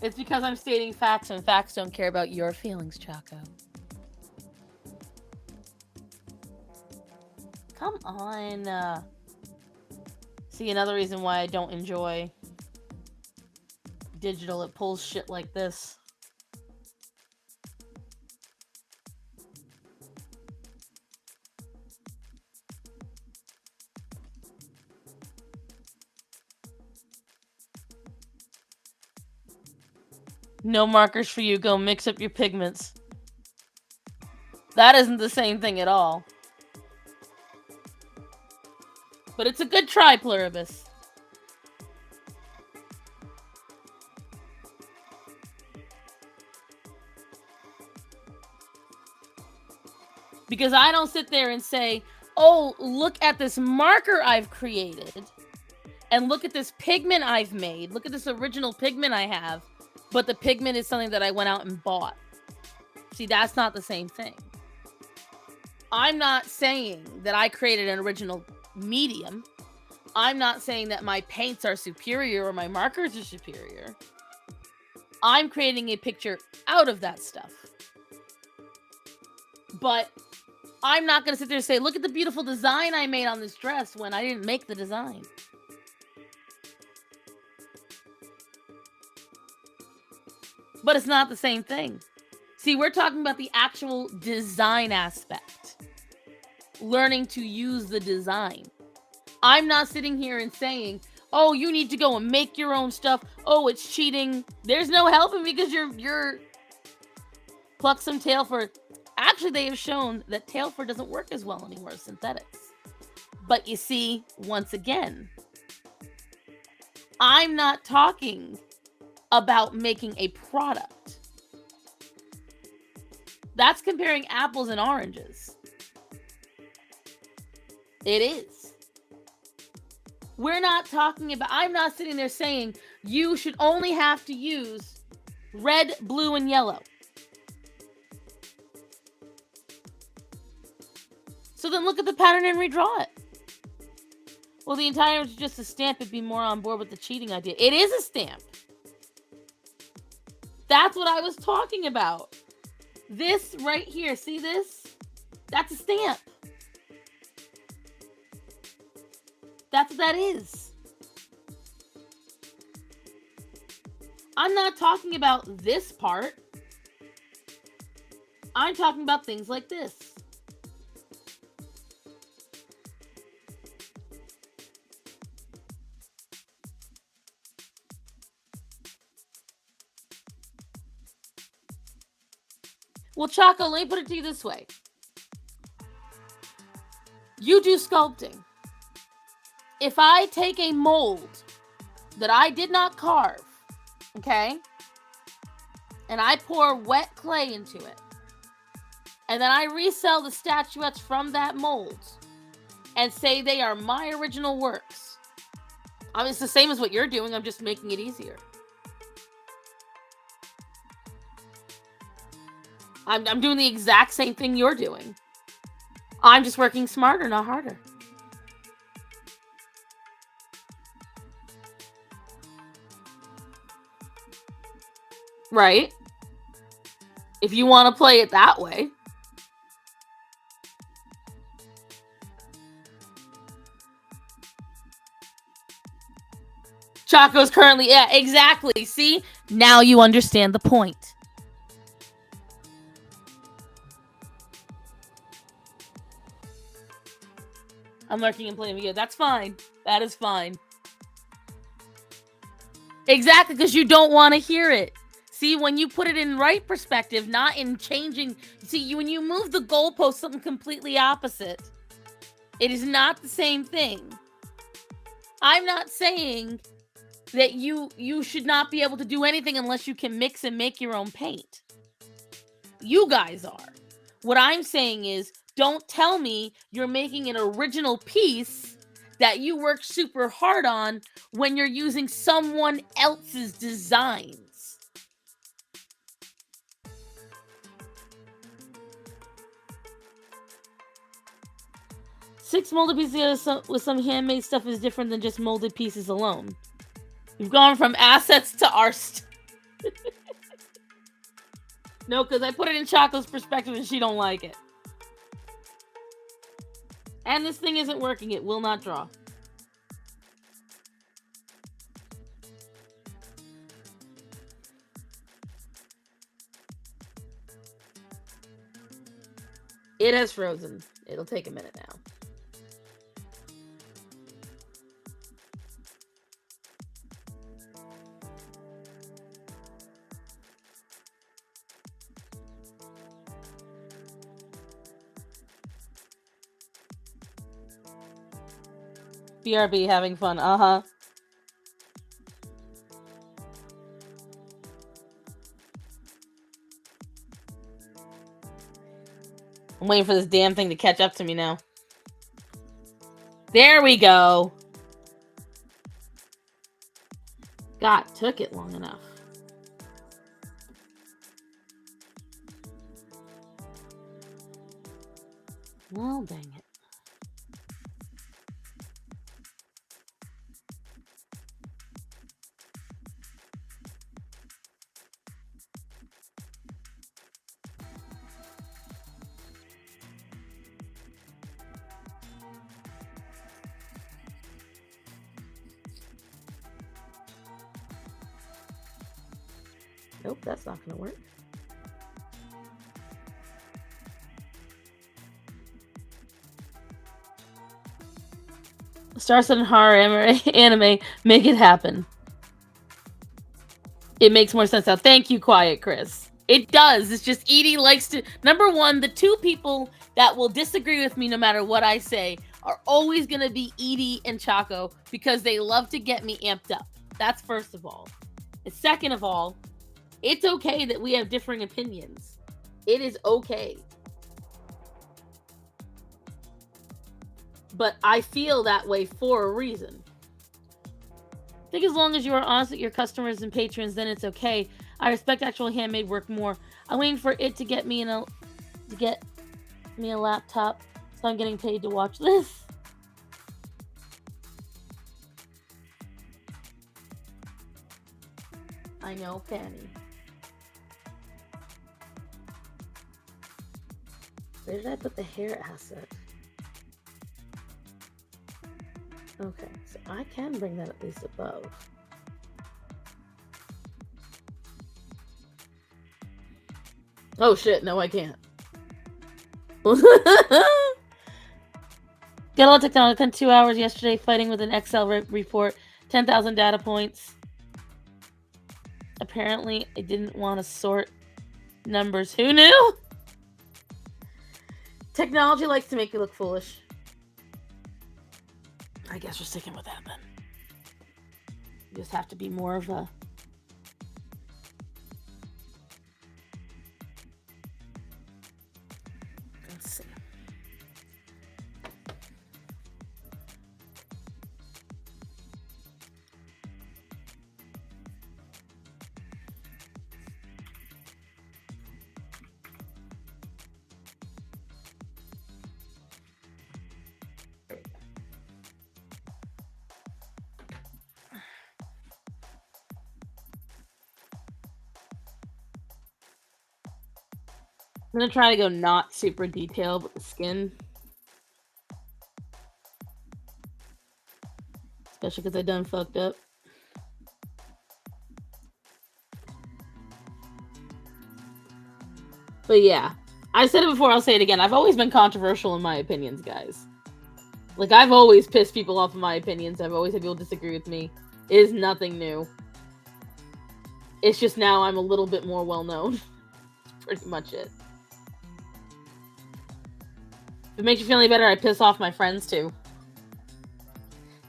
it's because I'm stating facts, and facts don't care about your feelings, Chaco. Come on. See, another reason why I don't enjoy digital, it pulls shit like this. No markers for you. Go mix up your pigments. That isn't the same thing at all. But it's a good try, Pluribus. Because I don't sit there and say, oh, look at this marker I've created. And look at this pigment I've made. Look at this original pigment I have. But the pigment is something that I went out and bought. See, that's not the same thing. I'm not saying that I created an original medium. I'm not saying that my paints are superior or my markers are superior. I'm creating a picture out of that stuff. But I'm not going to sit there and say, look at the beautiful design I made on this dress when I didn't make the design. But it's not the same thing. See, we're talking about the actual design aspect. Learning to use the design. I'm not sitting here and saying, oh, you need to go and make your own stuff. Oh, it's cheating. There's no helping because you're pluck some tail fur. Actually, they have shown that tail fur doesn't work as well anymore as synthetics. But you see, once again, I'm not talking about making a product. That's comparing apples and oranges. It is. We're not talking about, I'm not sitting there saying you should only have to use red, blue, and yellow. So then look at the pattern and redraw it. Well, the entire was just a stamp. It'd be more on board with the cheating idea. It is a stamp. That's what I was talking about. This right here, see this? That's a stamp. That's what that is. I'm not talking about this part. I'm talking about things like this. Well, Chaco, let me put it to you this way. You do sculpting. If I take a mold that I did not carve, okay, and I pour wet clay into it, and then I resell the statuettes from that mold and say they are my original works, I mean, it's the same as what you're doing. I'm just making it easier. I'm doing the exact same thing you're doing. I'm just working smarter, not harder. Right? If you want to play it that way. Choco's currently, yeah, exactly. See? Now you understand the point. I'm lurking and playing video. That's fine. That is fine. Exactly, because you don't want to hear it. See, when you put it in right perspective, not in changing. See, when you move the goalpost, something completely opposite. It is not the same thing. I'm not saying that you should not be able to do anything unless you can mix and make your own paint. You guys are. What I'm saying is, don't tell me you're making an original piece that you work super hard on when you're using someone else's designs. Six molded pieces with some handmade stuff is different than just molded pieces alone. You've gone from assets to art. No, because I put it in Choco's perspective and she don't like it. And this thing isn't working. It will not draw. It has frozen. It'll take a minute now. BRB having fun. Uh-huh. I'm waiting for this damn thing to catch up to me now. There we go. God, took it long enough. Well, dang it. Nope, that's not going to work. Star-studded horror anime, make it happen. It makes more sense now. Thank you, Quiet Chris. It does. It's just Edie likes to... Number one, the two people that will disagree with me no matter what I say are always going to be Edie and Choco because they love to get me amped up. That's first of all. And second of all, it's okay that we have differing opinions. It is okay. But I feel that way for a reason. I think as long as you are honest with your customers and patrons, then it's okay. I respect actual handmade work more. I'm waiting for it to get me a laptop, so I'm getting paid to watch this. I know, Fanny. Where did I put the hair asset? Okay, so I can bring that at least above. Oh shit, no I can't. Got a lot of technology. I spent 2 hours yesterday fighting with an Excel report, 10,000 data points. Apparently, I didn't want to sort numbers. Who knew? Technology likes to make you look foolish. I guess we're sticking with that then. You just have to be more of a... Let's see. I'm gonna try to go not super detailed with the skin. Especially because I done fucked up. But yeah. I said it before, I'll say it again. I've always been controversial in my opinions, guys. Like, I've always pissed people off in my opinions. I've always had people disagree with me. It is nothing new. It's just now I'm a little bit more well known. That's pretty much it. If it makes you feel any better, I piss off my friends too.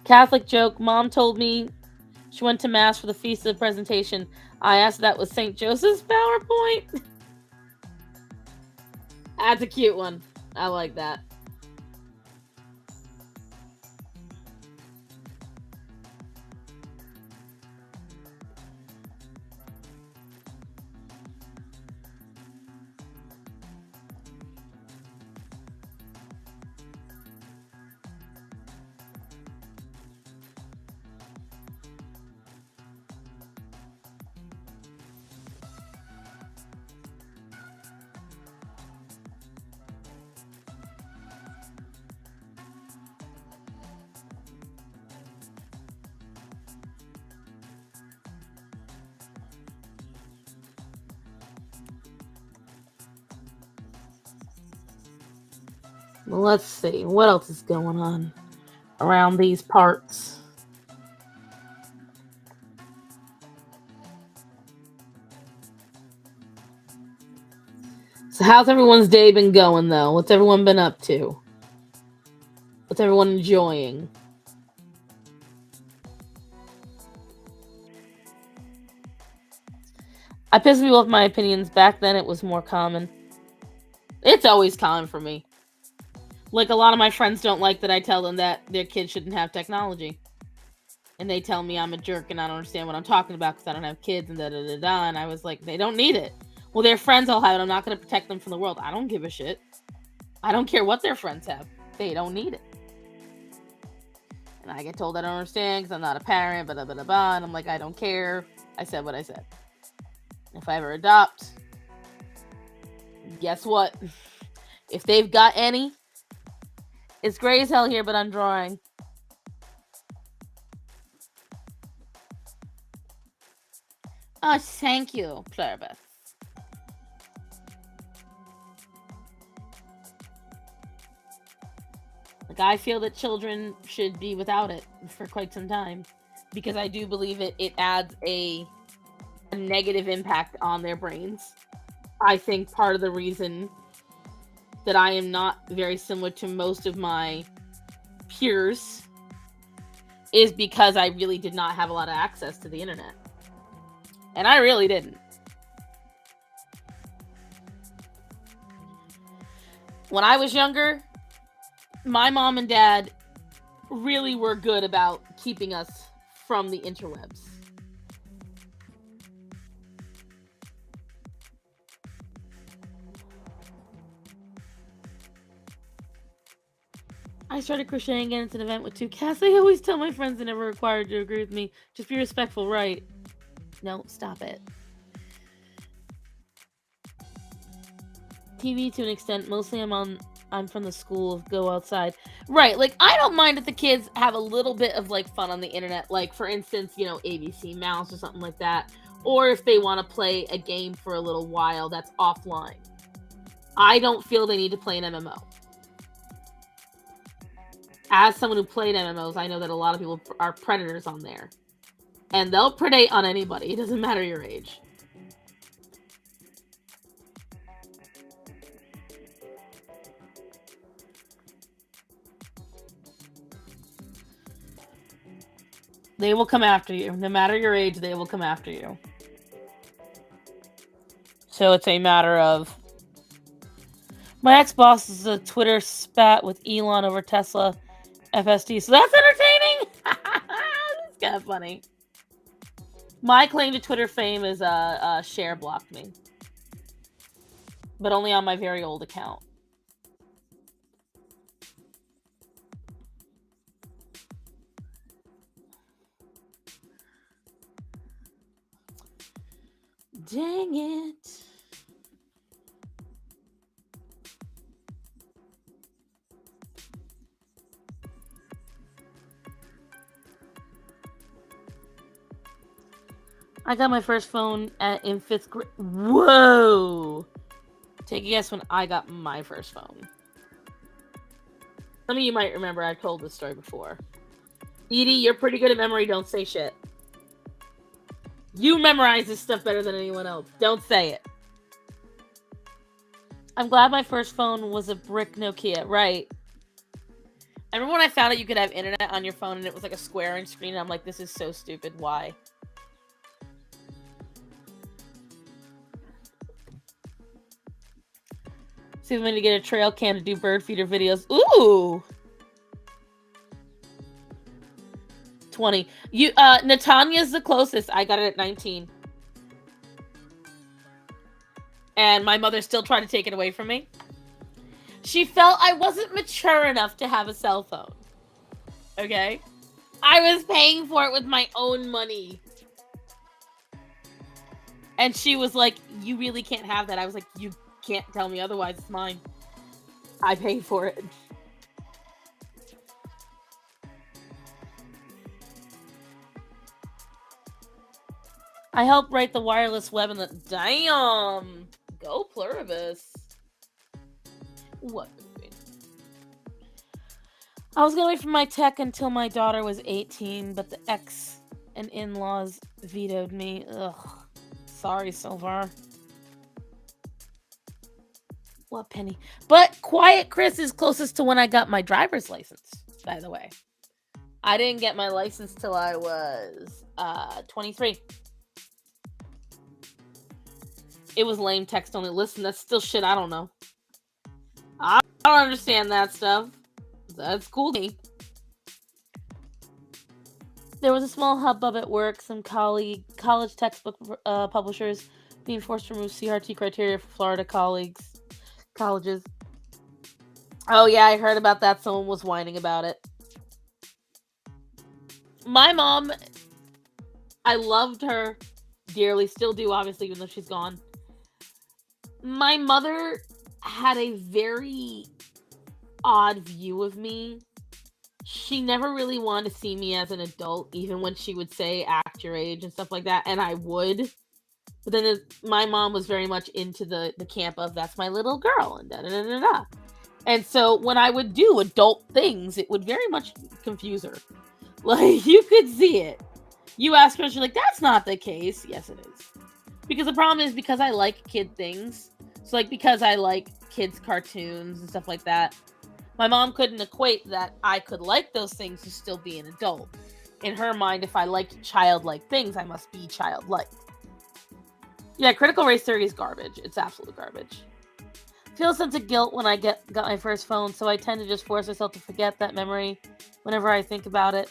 Catholic joke. Mom told me she went to Mass for the Feast of the Presentation. I asked if that was St. Joseph's PowerPoint. That's a cute one. I like that. Well, let's see. What else is going on around these parts? So how's everyone's day been going, though? What's everyone been up to? What's everyone enjoying? I pissed people off my opinions. Back then, it was more common. It's always common for me. Like, a lot of my friends don't like that I tell them that their kids shouldn't have technology. And they tell me I'm a jerk and I don't understand what I'm talking about because I don't have kids and da-da-da-da. And I was like, they don't need it. Well, their friends all have it. I'm not going to protect them from the world. I don't give a shit. I don't care what their friends have. They don't need it. And I get told I don't understand because I'm not a parent, blah, blah, blah, blah. And I'm like, I don't care. I said what I said. If I ever adopt, guess what? If they've got any, it's gray as hell here, but I'm drawing. Oh, thank you, Pluribus. Like, I feel that children should be without it for quite some time because I do believe it adds a negative impact on their brains. I think part of the reason that I am not very similar to most of my peers is because I really did not have a lot of access to the internet. And I really didn't. When I was younger, my mom and dad really were good about keeping us from the interwebs. I started crocheting again. It's an event with 2 cats. I always tell my friends they're never required to agree with me. Just be respectful, right? No, stop it. TV to an extent. Mostly I'm from the school of go outside. Right, like, I don't mind if the kids have a little bit of, like, fun on the internet. Like, for instance, you know, ABC Mouse or something like that. Or if they want to play a game for a little while that's offline. I don't feel they need to play an MMO. As someone who played MMOs, I know that a lot of people are predators on there. And they'll predate on anybody. It doesn't matter your age. They will come after you. No matter your age, they will come after you. So it's a matter of... My ex-boss is a Twitter spat with Elon over Tesla FSD. So that's entertaining! That's kind of funny. My claim to Twitter fame is Cher blocked me. But only on my very old account. Dang it. I got my first phone in 5th grade. Whoa! Take a guess when I got my first phone. Some of you might remember I've told this story before. Edie, you're pretty good at memory. Don't say shit. You memorize this stuff better than anyone else. Don't say it. I'm glad my first phone was a brick Nokia. Right. I remember when I found out you could have internet on your phone and it was like a square-inch screen. And I'm like, this is so stupid. Why? See if we need to get a trail cam to do bird feeder videos. Ooh! 20. Natania's the closest. I got it at 19. And my mother still tried to take it away from me. She felt I wasn't mature enough to have a cell phone. Okay? I was paying for it with my own money. And she was like, you really can't have that. I was like, you can't tell me otherwise. It's mine. I paid for it. I helped write the wireless web and the... Damn! Go Pluribus. What? I was gonna wait for my tech until my daughter was 18, but the ex and in-laws vetoed me. Ugh. Sorry, Silvar. What, Penny? But Quiet Chris is closest to when I got my driver's license, by the way. I didn't get my license till I was 23. It was lame text only. Listen, that's still shit I don't know. I don't understand that stuff. That's cool to me. There was a small hubbub at work. Some college textbook publishers being forced to remove CRT criteria for Florida colleges. Oh yeah, I heard about that. Someone was whining about it. My mom, I loved her dearly. Still do, obviously, even though she's gone. My mother had a very odd view of me. She never really wanted to see me as an adult, even when she would say act your age and stuff like that, and I would. But then my mom was very much into the camp of that's my little girl and da da da da da. And so when I would do adult things, it would very much confuse her. Like, you could see it. You ask her and she's like, that's not the case. Yes, it is. Because the problem is because I like kid things. So like because I like kids cartoons and stuff like that, my mom couldn't equate that I could like those things to still be an adult. In her mind, if I liked childlike things, I must be childlike. Yeah, critical race theory is garbage. It's absolute garbage. I feel a sense of guilt when I got my first phone, so I tend to just force myself to forget that memory whenever I think about it.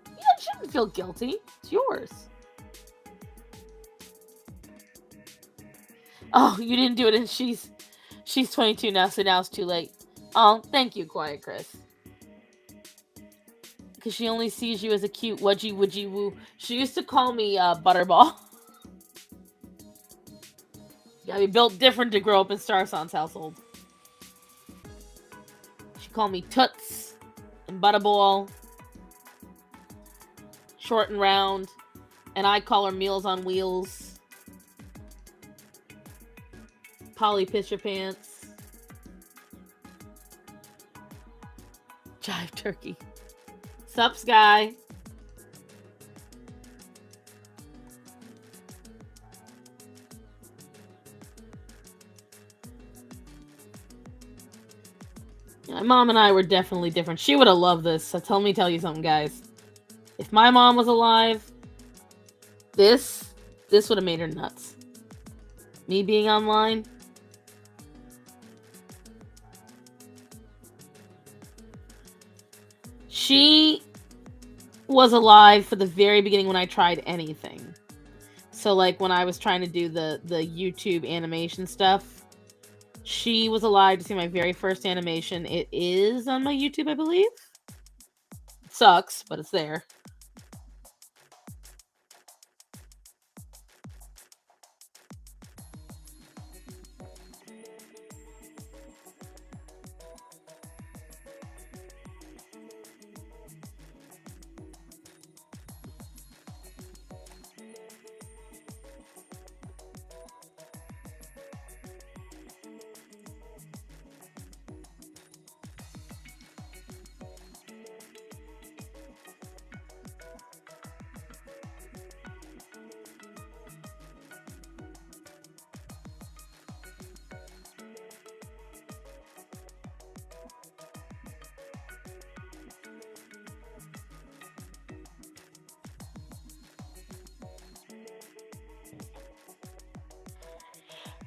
Yeah, you shouldn't feel guilty. It's yours. Oh, you didn't do it, and she's 22 now, so now it's too late. Oh, thank you, Quiet Chris. Because she only sees you as a cute wudgy woodgy woo. She used to call me Butterball. You gotta be built different to grow up in Starsan's household. She called me Toots and Butterball. Short and round. And I call her Meals on Wheels. Polly Pitcher Pants. Jive Turkey. Sup, Sky? My mom and I were definitely different. She would have loved this. So tell you something, guys. If my mom was alive, this would have made her nuts. Me being online. She was alive for the very beginning when I tried anything. So like when I was trying to do the YouTube animation stuff, she was alive to see my very first animation. It is on my YouTube, I believe. It sucks, but it's there.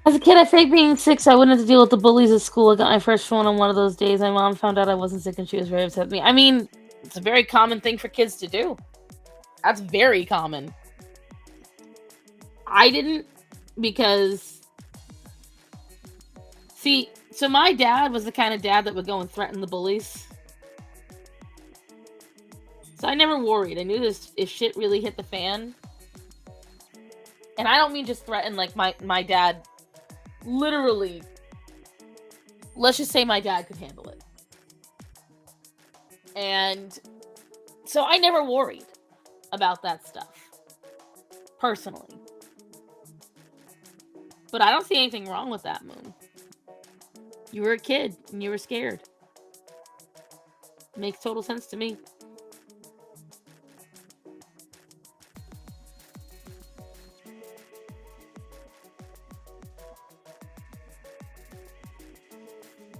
As a kid, I faked being sick so I wouldn't have to deal with the bullies at school. I got my first phone on one of those days. My mom found out I wasn't sick and she was very upset with me. I mean, it's a very common thing for kids to do. That's very common. I didn't because, see, so my dad was the kind of dad that would go and threaten the bullies. So I never worried. I knew this if shit really hit the fan. And I don't mean just threaten like my dad literally, let's just say my dad could handle it. And so I never worried about that stuff, personally. But I don't see anything wrong with that, Moon. You were a kid and you were scared. Makes total sense to me.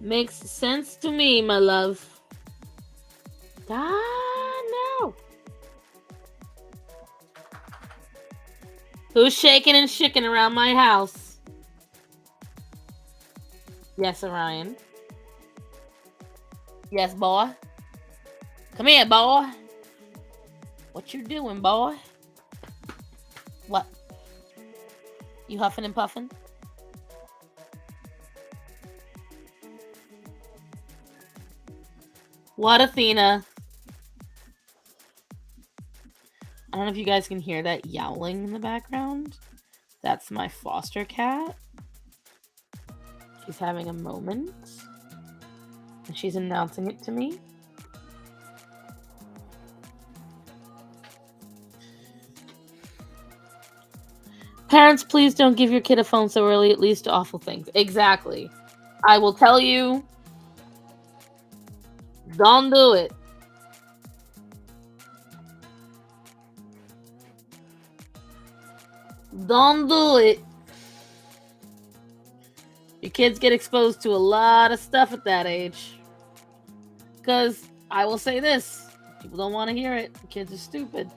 Makes sense to me, my love. No. Who's shaking and shicking around my house? Yes, Orion. Yes, boy. Come here, boy. What you doing, boy? What? You huffing and puffing? What, Athena? I don't know if you guys can hear that yowling in the background. That's my foster cat. She's having a moment. And she's announcing it to me. Parents, please don't give your kid a phone so early. It leads to awful things. Exactly. I will tell you, don't do it. Don't do it. Your kids get exposed to a lot of stuff at that age. Because I will say this, people don't want to hear it. Kids are stupid.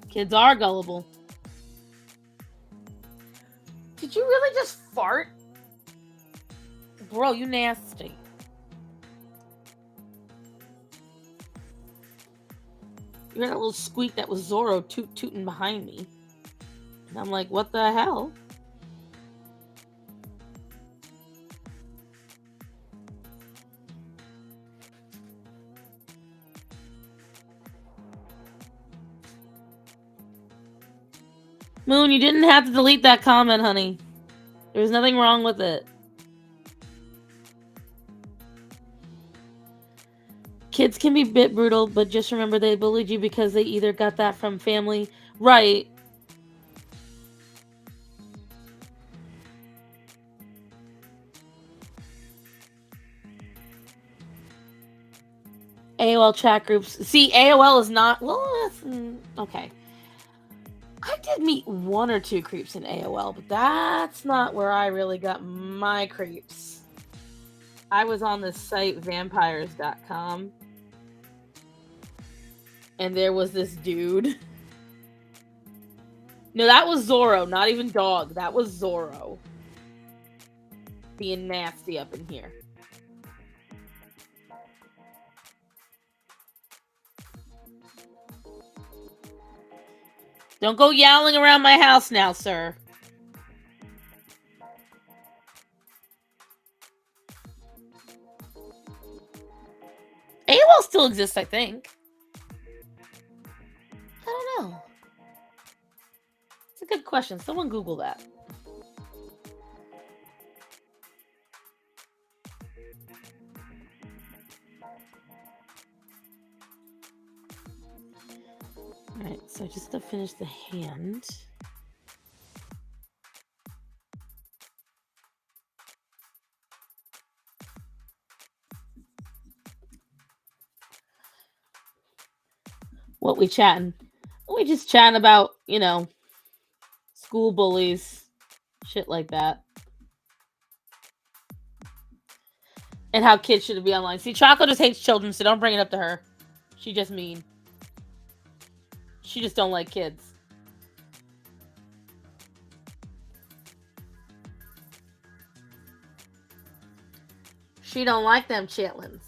Kids are gullible. Did you really just fart? Bro, you nasty. You heard that little squeak that was Zorro tooting behind me. And I'm like, what the hell? Moon, you didn't have to delete that comment, honey. There was nothing wrong with it. Kids can be a bit brutal, but just remember they bullied you because they either got that from family. Right. AOL chat groups. See, AOL is not... Well, that's... Okay. I did meet one or two creeps in AOL, but that's not where I really got my creeps. I was on this site, vampires.com. And there was this dude. No, that was Zorro, not even dog. That was Zorro. Being nasty up in here. Don't go yowling around my house now, sir. AOL still exists, I think. I don't know. It's a good question. Someone Google that. Alright, so just to finish the hand. What we chatting? We just chatting about, you know, school bullies, shit like that. And how kids should be online. See, Choco just hates children, so don't bring it up to her. She just mean. She just don't like kids. She don't like them chitlins.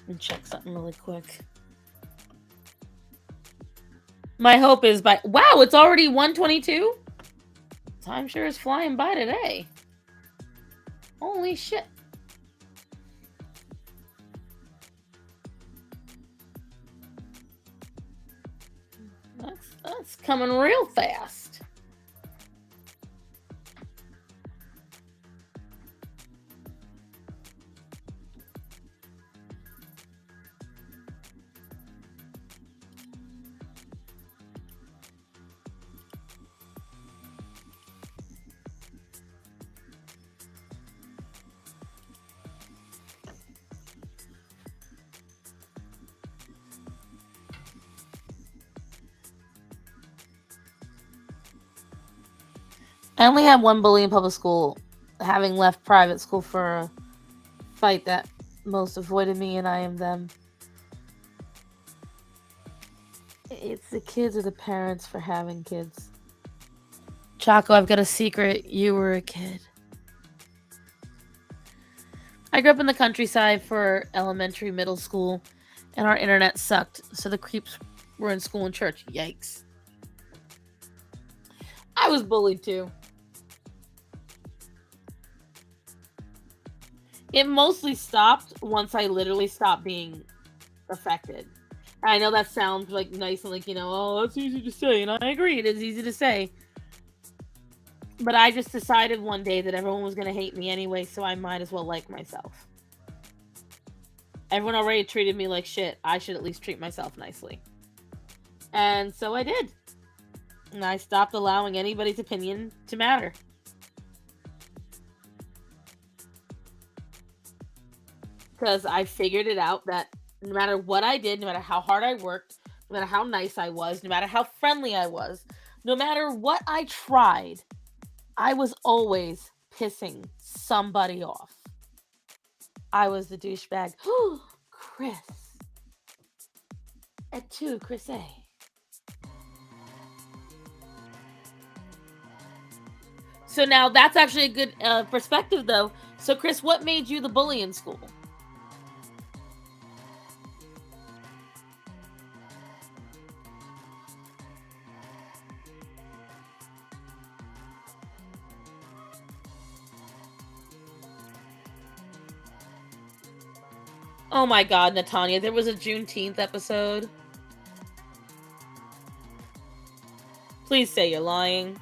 And check something really quick. My hope is by... Wow, it's already 1:22? Time sure is flying by today. Holy shit. That's coming real fast. I only had one bully in public school, having left private school for a fight that most avoided me, and I am them. It's the kids or the parents for having kids. Choco, I've got a secret. You were a kid. I grew up in the countryside for elementary, middle school, and our internet sucked, so the creeps were in school and church. Yikes. I was bullied too. It mostly stopped once I literally stopped being affected. I know that sounds like nice and like, oh, that's easy to say, and I agree, it is easy to say. But I just decided one day that everyone was going to hate me anyway, so I might as well like myself. Everyone already treated me like shit. I should at least treat myself nicely. And so I did. And I stopped allowing anybody's opinion to matter. Because I figured it out that no matter what I did, no matter how hard I worked, no matter how nice I was, no matter how friendly I was, no matter what I tried, I was always pissing somebody off. I was the douchebag. Chris. At 2, Chris A. So now that's actually a good perspective, though. So, Chris, what made you the bully in school? Oh my god, Natanya, there was a Juneteenth episode. Please say you're lying.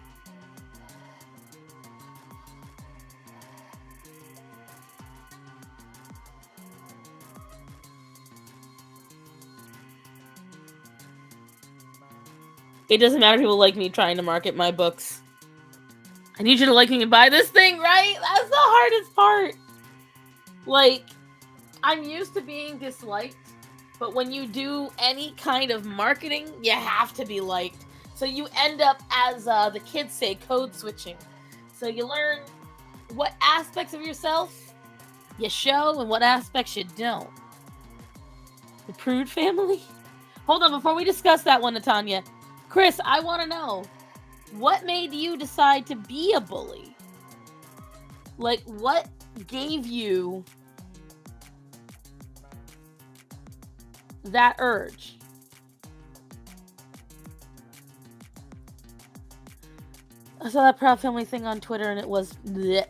It doesn't matter if people like me trying to market my books. I need you to like me and buy this thing, right? That's the hardest part. Like, I'm used to being disliked, but when you do any kind of marketing, you have to be liked. So you end up, as the kids say, code switching. So you learn what aspects of yourself you show and what aspects you don't. The Prude family? Hold on, before we discuss that one, Natanya. Chris, I want to know, what made you decide to be a bully? Like, what gave you that urge? I saw that Proud Family thing on Twitter and it was bleh.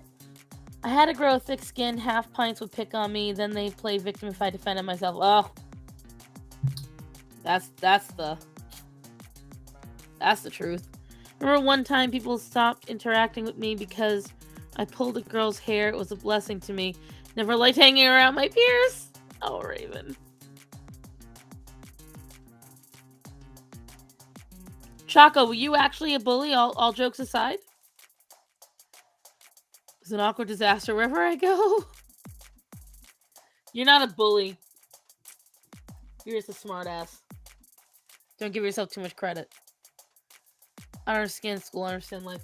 I had to grow thick skin, half pints would pick on me, then they play victim if I defended myself. Oh. That's the truth. Remember one time people stopped interacting with me because I pulled a girl's hair. It was a blessing to me. Never liked hanging around my peers. Oh, Raven. Choco, were you actually a bully, all jokes aside? It's an awkward disaster wherever I go. You're not a bully. You're just a smart ass. Don't give yourself too much credit. I don't understand school. I understand life.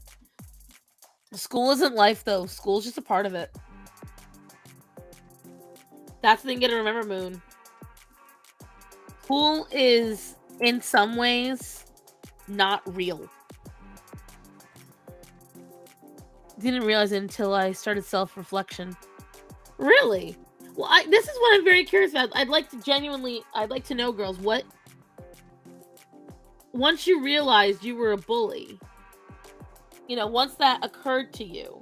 School isn't life, though. School's just a part of it. That's the thing you gotta remember, Moon. School is, in some ways, not real. Didn't realize it until I started self-reflection. Really? Well, this is what I'm very curious about. I'd like to know, girls, what... Once you realized you were a bully, you know, once that occurred to you,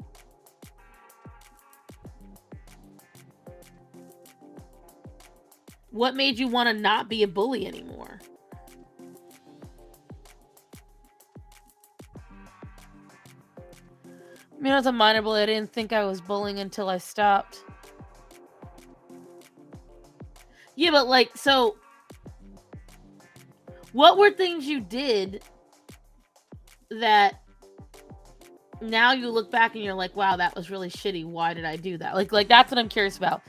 what made you want to not be a bully anymore? I mean, as a minor bully, I didn't think I was bullying until I stopped. Yeah, but like, so... What were things you did that now you look back and you're like, wow, that was really shitty. Why did I do that? Like that's what I'm curious about.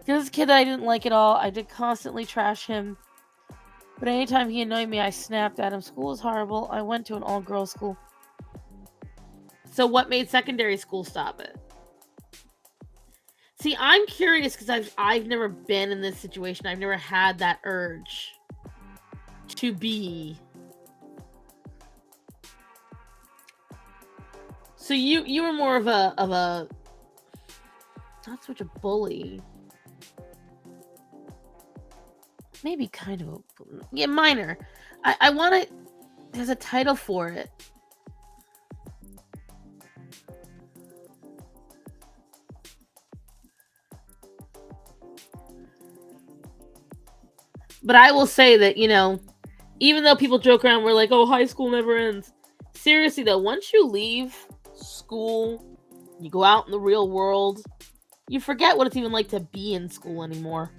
There was a kid that I didn't like at all. I did constantly trash him. But anytime he annoyed me, I snapped at him. School was horrible. I went to an all-girls school. So what made secondary school stop it? See, I'm curious because I've never been in this situation. I've never had that urge to be. So you were more of a not so much a bully. Maybe kind of a, yeah, minor. I want to. There's a title for it. But I will say that, you know, even though people joke around, we're like, oh, high school never ends. Seriously, though, once you leave school, you go out in the real world, you forget what it's even like to be in school anymore.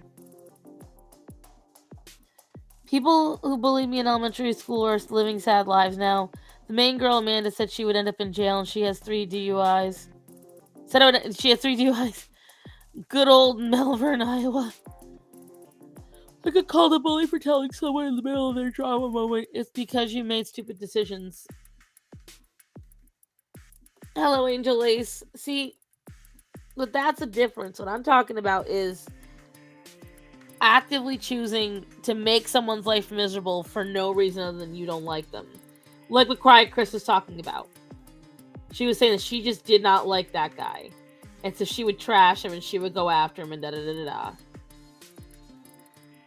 People who bullied me in elementary school are living sad lives now. The main girl, Amanda, said she would end up in jail, and she has 3 DUIs. She has 3 DUIs. Good old Melbourne, Iowa. I got called a bully for telling someone in the middle of their drama moment. It's because you made stupid decisions. Hello, Angel Ace. See, but that's a difference. What I'm talking about is actively choosing to make someone's life miserable for no reason other than you don't like them. Like what Quiet Chris was talking about. She was saying that she just did not like that guy. And so she would trash him and she would go after him and da-da-da-da-da.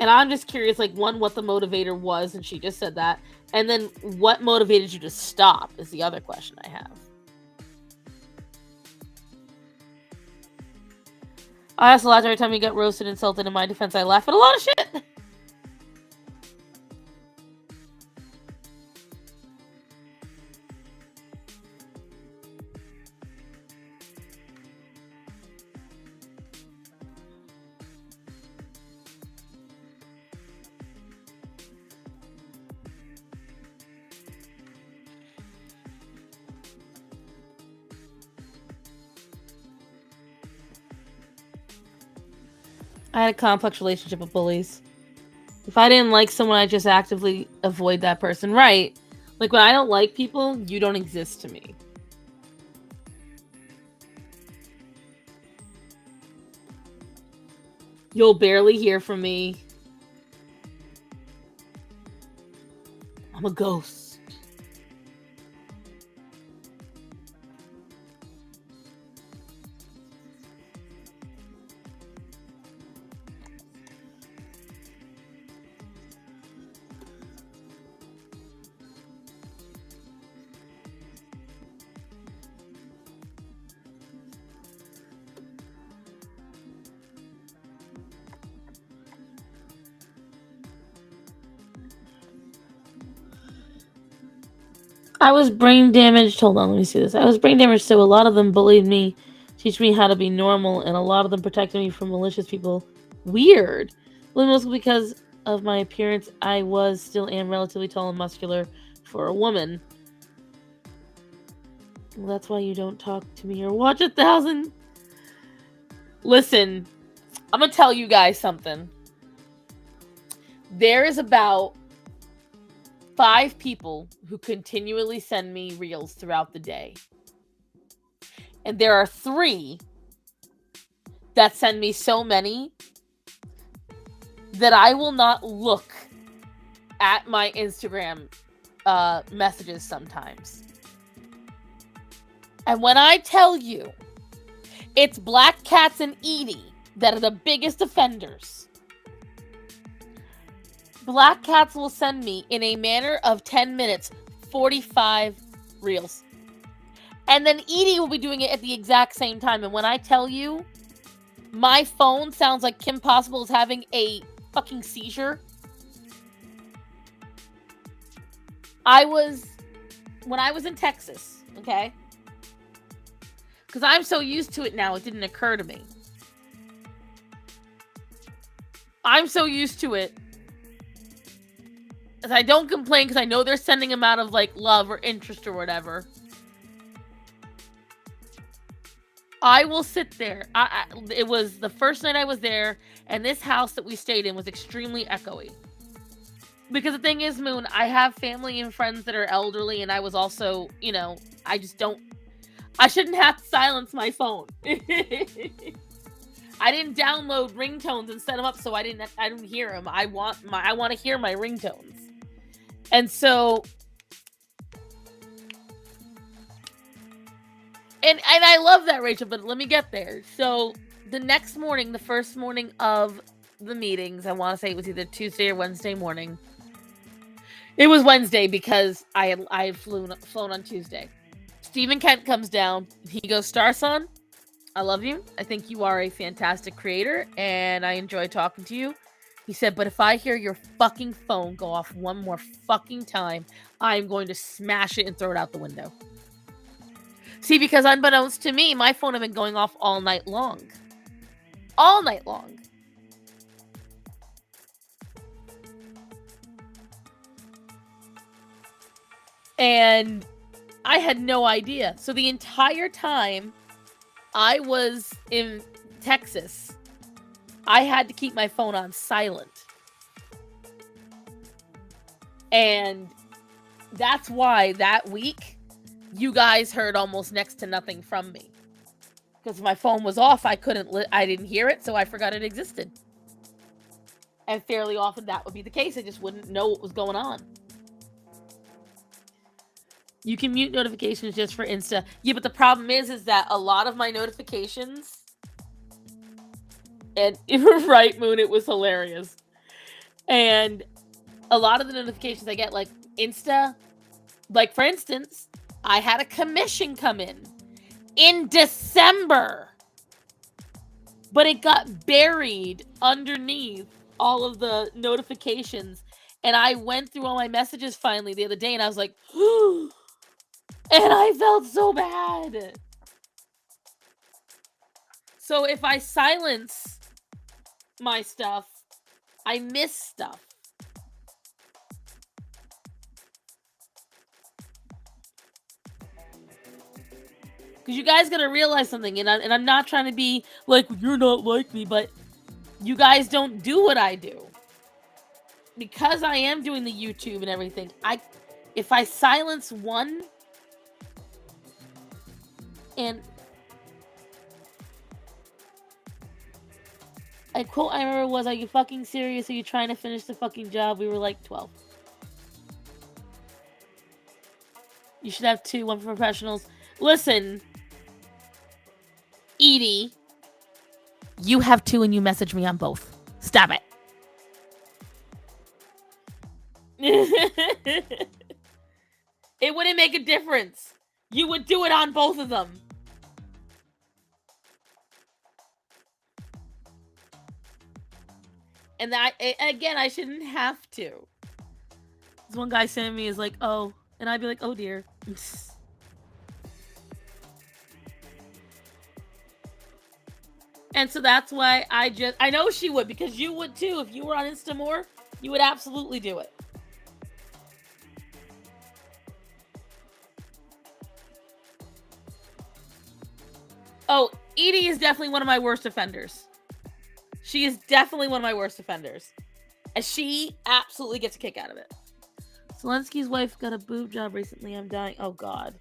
And I'm just curious, like, one, what the motivator was, and she just said that. And then what motivated you to stop is the other question I have. I also laughed every time you got roasted, insulted. In my defense, I laugh at a lot of shit. I had a complex relationship with bullies. If I didn't like someone, I just actively avoid that person. Right. Like, when I don't like people, you don't exist to me. You'll barely hear from me. I'm a ghost. I was brain damaged. Hold on, let me see this. I was brain damaged, so a lot of them bullied me, teach me how to be normal, and a lot of them protected me from malicious people. Weird. Well, mostly because of my appearance, I still am relatively tall and muscular for a woman. Well, that's why you don't talk to me or watch 1,000. Listen, I'm gonna tell you guys something. There is about 5 people who continually send me reels throughout the day. And there are 3 that send me so many that I will not look at my Instagram messages sometimes. And when I tell you, it's Black Cats and Edie that are the biggest offenders. Black Cats will send me, in a manner of 10 minutes, 45 reels. And then Edie will be doing it at the exact same time. And when I tell you, my phone sounds like Kim Possible is having a fucking seizure. When I was in Texas, okay? Because I'm so used to it now, it didn't occur to me. I'm so used to it. I don't complain because I know they're sending them out of like love or interest or whatever. I will sit there. It was the first night I was there, and this house that we stayed in was extremely echoey. Because the thing is, Moon, I have family and friends that are elderly, and I was also, I shouldn't have to silence my phone. I didn't download ringtones and set them up so I didn't hear them. I want to hear my ringtones. And so, and I love that, Rachel, but let me get there. So the next morning, the first morning of the meetings, I want to say it was either Tuesday or Wednesday morning. It was Wednesday because I had flown on Tuesday. Stephen Kent comes down. He goes, Starson, I love you. I think you are a fantastic creator, and I enjoy talking to you. He said, but if I hear your fucking phone go off one more fucking time, I'm going to smash it and throw it out the window. See, because unbeknownst to me, my phone had been going off all night long. All night long. And I had no idea. So the entire time I was in Texas, I had to keep my phone on silent. And that's why that week, you guys heard almost next to nothing from me. Because my phone was off, I didn't hear it, so I forgot it existed. And fairly often that would be the case. I just wouldn't know what was going on. You can mute notifications just for Insta. Yeah, but the problem is that a lot of my notifications, and you were right, Moon, it was hilarious. And a lot of the notifications I get, like Insta, like for instance, I had a commission come in December, but it got buried underneath all of the notifications. And I went through all my messages finally the other day, and I was like, and I felt so bad. So if I silence my stuff, I miss stuff. Because you guys gotta realize something, and I'm not trying to be like, you're not like me, but you guys don't do what I do. Because I am doing the YouTube and everything, if I silence one, and a quote I remember was, are you fucking serious? Are you trying to finish the fucking job? We were like 12. You should have 2, one for professionals. Listen, Edie, you have 2 and you message me on both. Stop it. It wouldn't make a difference. You would do it on both of them. And again, I shouldn't have to. This one guy sent me is like, oh, and I'd be like, oh dear. And so that's why I know she would, because you would too. If you were on Insta more, you would absolutely do it. Oh, Edie is definitely one of my worst offenders. She is definitely one of my worst offenders. And she absolutely gets a kick out of it. Zelensky's wife got a boob job recently. I'm dying. Oh, God.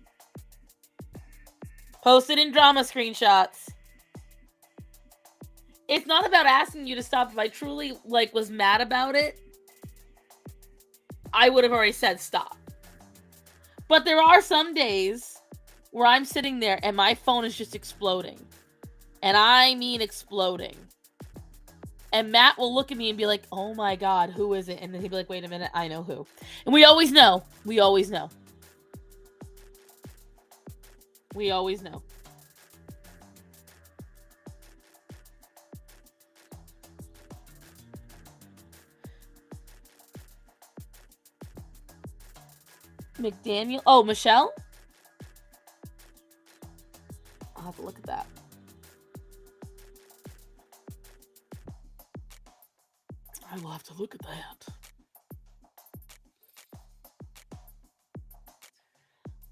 Posted in drama screenshots. It's not about asking you to stop. If I truly, was mad about it, I would have already said stop. But there are some days where I'm sitting there and my phone is just exploding. And I mean exploding. And Matt will look at me and be like, oh my God, who is it? And then he'll be like, wait a minute, I know who. And we always know. We always know. We always know. McDaniel. Oh, Michelle? I'll have to look at that. I will have to look at that.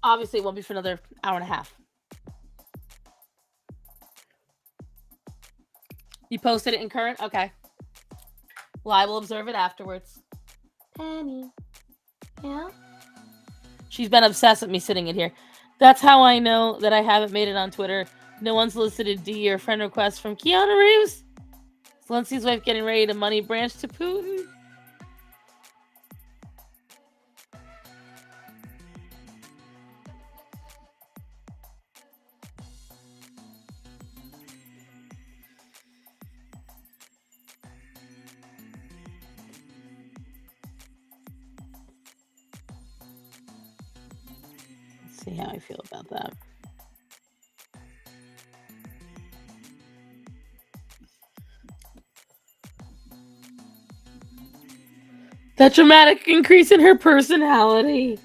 Obviously, it won't be for another hour and a half. You posted it in current? Okay. Well, I will observe it afterwards. Penny. Yeah? She's been obsessed with me sitting in here. That's how I know that I haven't made it on Twitter. No one's solicited D or friend requests from Keanu Reeves. Zelensky's wife getting ready to money branch to Putin. Let's see how I feel about that. That dramatic increase in her personality.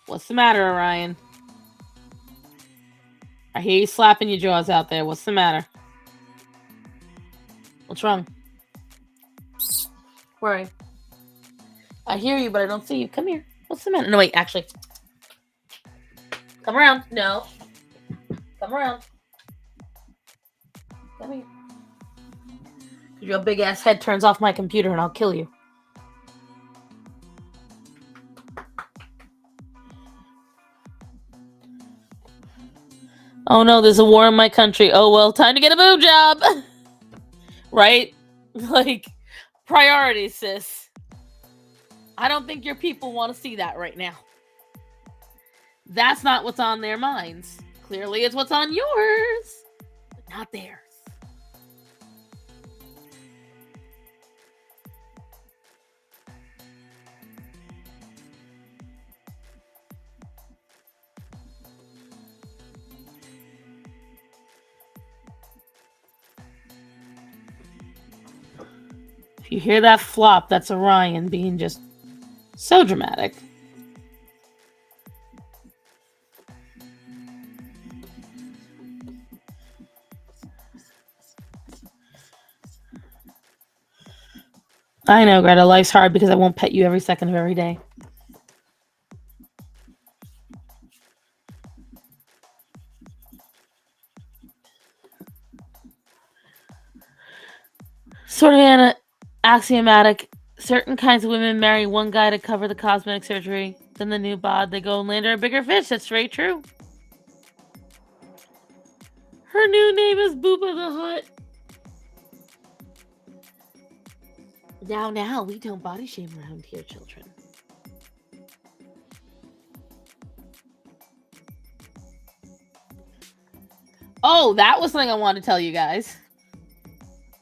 What's the matter, Orion? I hear you slapping your jaws out there. What's the matter? What's wrong? Where are you? I hear you, but I don't see you. Come here. What's the matter? No, wait, actually. Come around. No. Come around. Come here. Your big ass head turns off my computer and I'll kill you. Oh no, there's a war in my country. Oh well, time to get a boob job. Right? Like, priorities, sis. I don't think your people want to see that right now. That's not what's on their minds. Clearly, it's what's on yours, but not theirs. If you hear that flop, that's Orion being just so dramatic. I know, Greta, life's hard because I won't pet you every second of every day. Sort of axiomatic. Certain kinds of women marry one guy to cover the cosmetic surgery. Then the new bod, they go and land her a bigger fish. That's very true. Her new name is Booba the Hutt. Now, we don't body shame around here, children. Oh, that was something I wanted to tell you guys.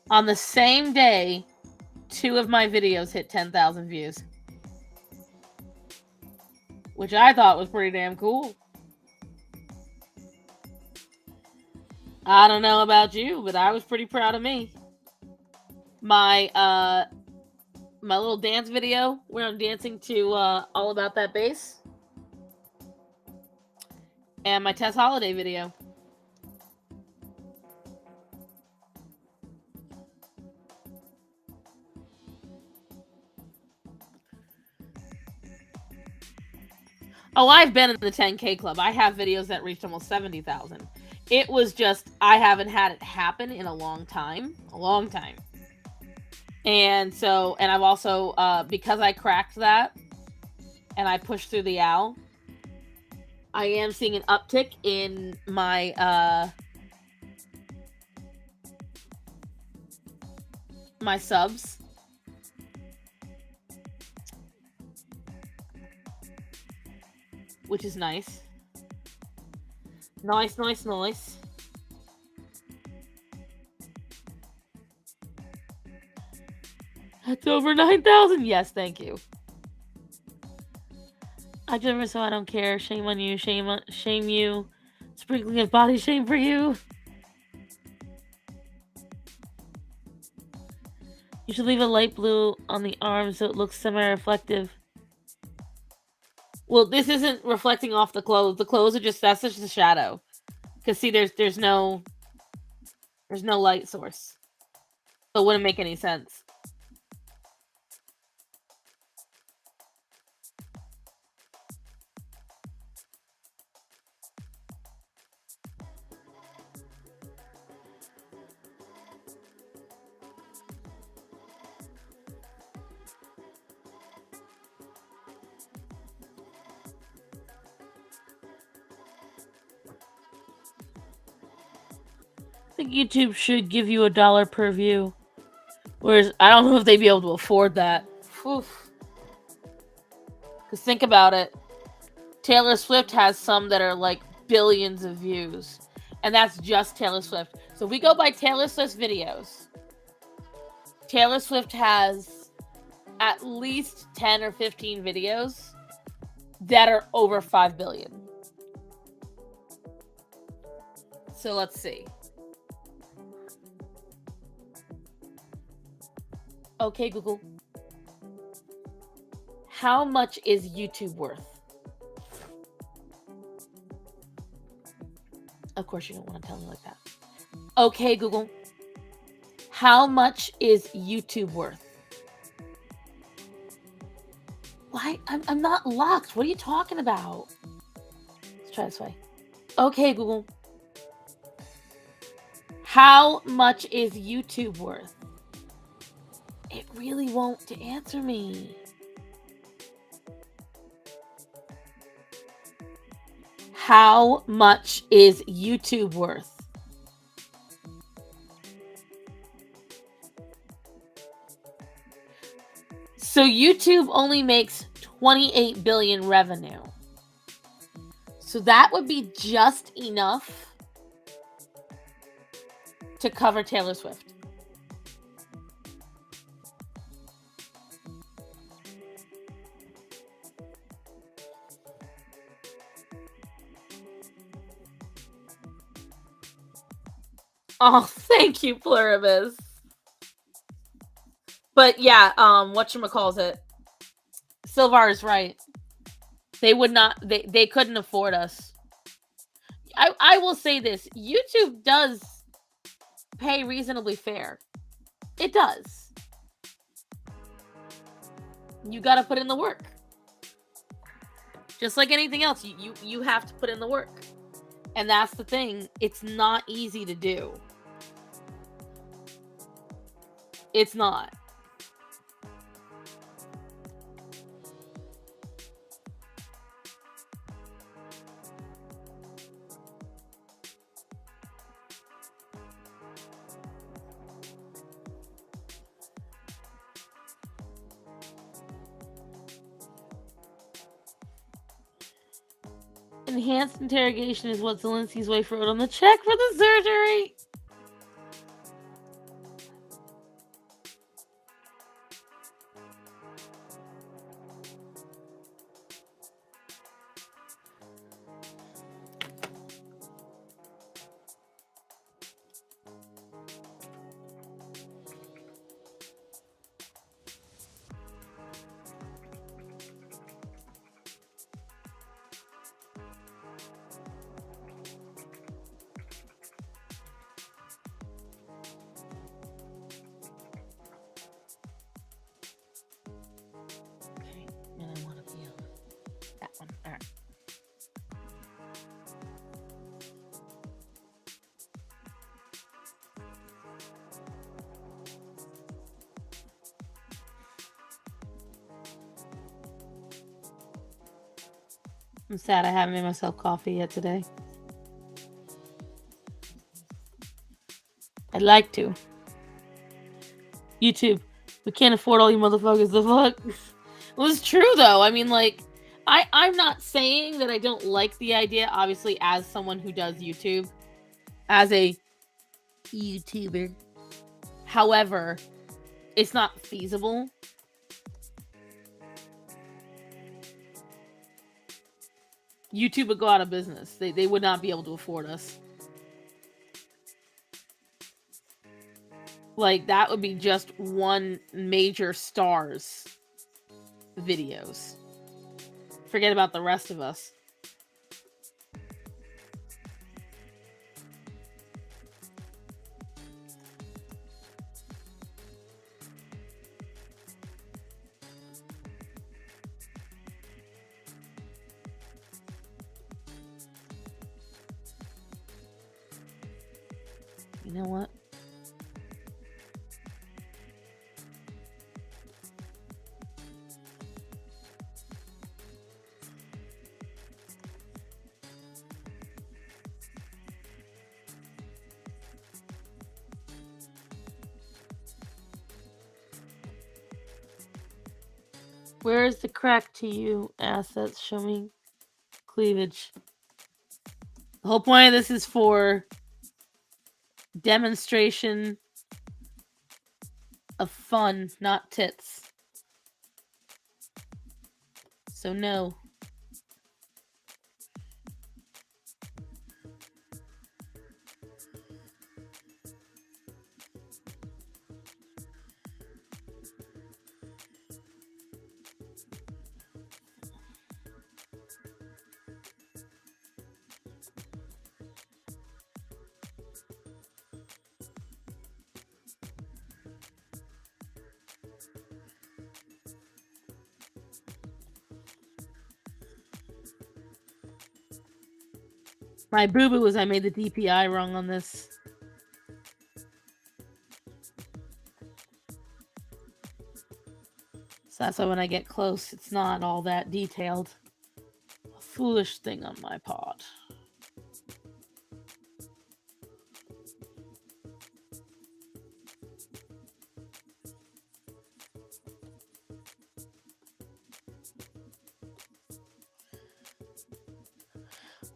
On the same day, 2 of my videos hit 10,000 views. Which I thought was pretty damn cool. I don't know about you, but I was pretty proud of me. My little dance video where I'm dancing to All About That Bass. And my Tess Holiday video. Oh, I've been in the 10K club. I have videos that reached almost 70,000. It was just, I haven't had it happen in a long time. A long time. And so, and I've also, because I cracked that and I pushed through the owl, I am seeing an uptick in my, my subs. Which is nice. Nice, nice, nice. That's over 9,000. Yes, thank you. I just so I don't care. Shame on you. Shame you. Sprinkling of body shame for you. You should leave a light blue on the arm so it looks semi-reflective. Well, this isn't reflecting off the clothes. The clothes are just, that's just a shadow. Because see, there's no light source. So it wouldn't make any sense. I think YouTube should give you $1 per view. Whereas, I don't know if they'd be able to afford that. Oof. Because think about it. Taylor Swift has some that are like billions of views. And that's just Taylor Swift. So if we go by Taylor Swift's videos, Taylor Swift has at least 10 or 15 videos that are over 5 billion. So let's see. Okay, Google. How much is YouTube worth? Of course you don't want to tell me like that. Okay, Google. How much is YouTube worth? Why? I'm not locked. What are you talking about? Let's try this way. Okay, Google. How much is YouTube worth? It really won't answer me. How much is YouTube worth? So YouTube only makes 28 billion revenue. So that would be just enough to cover Taylor Swift. Oh, thank you, Pluribus. But yeah, whatchamacallit? Silvar is right. They would not, they couldn't afford us. I will say this, YouTube does pay reasonably fair. It does. You gotta put in the work. Just like anything else, you have to put in the work. And that's the thing. It's not easy to do. It's not. Enhanced interrogation is what Zelensky's wife wrote on the check for the surgery. I'm sad I haven't made myself coffee yet today. I'd like to. YouTube, we can't afford all you motherfuckers. The fuck? Well, it's true though. I mean, like, I'm not saying that I don't like the idea. Obviously, as someone who does YouTube, as a YouTuber. However, it's not feasible. YouTube would go out of business. They would not be able to afford us. Like, that would be just one major star's videos. Forget about the rest of us. You know what? Where is the crack to you assets showing cleavage? The whole point of this is for demonstration of fun, not tits. So no. My boo-boo was I made the DPI wrong on this. So that's why when I get close, it's not all that detailed. A foolish thing on my part.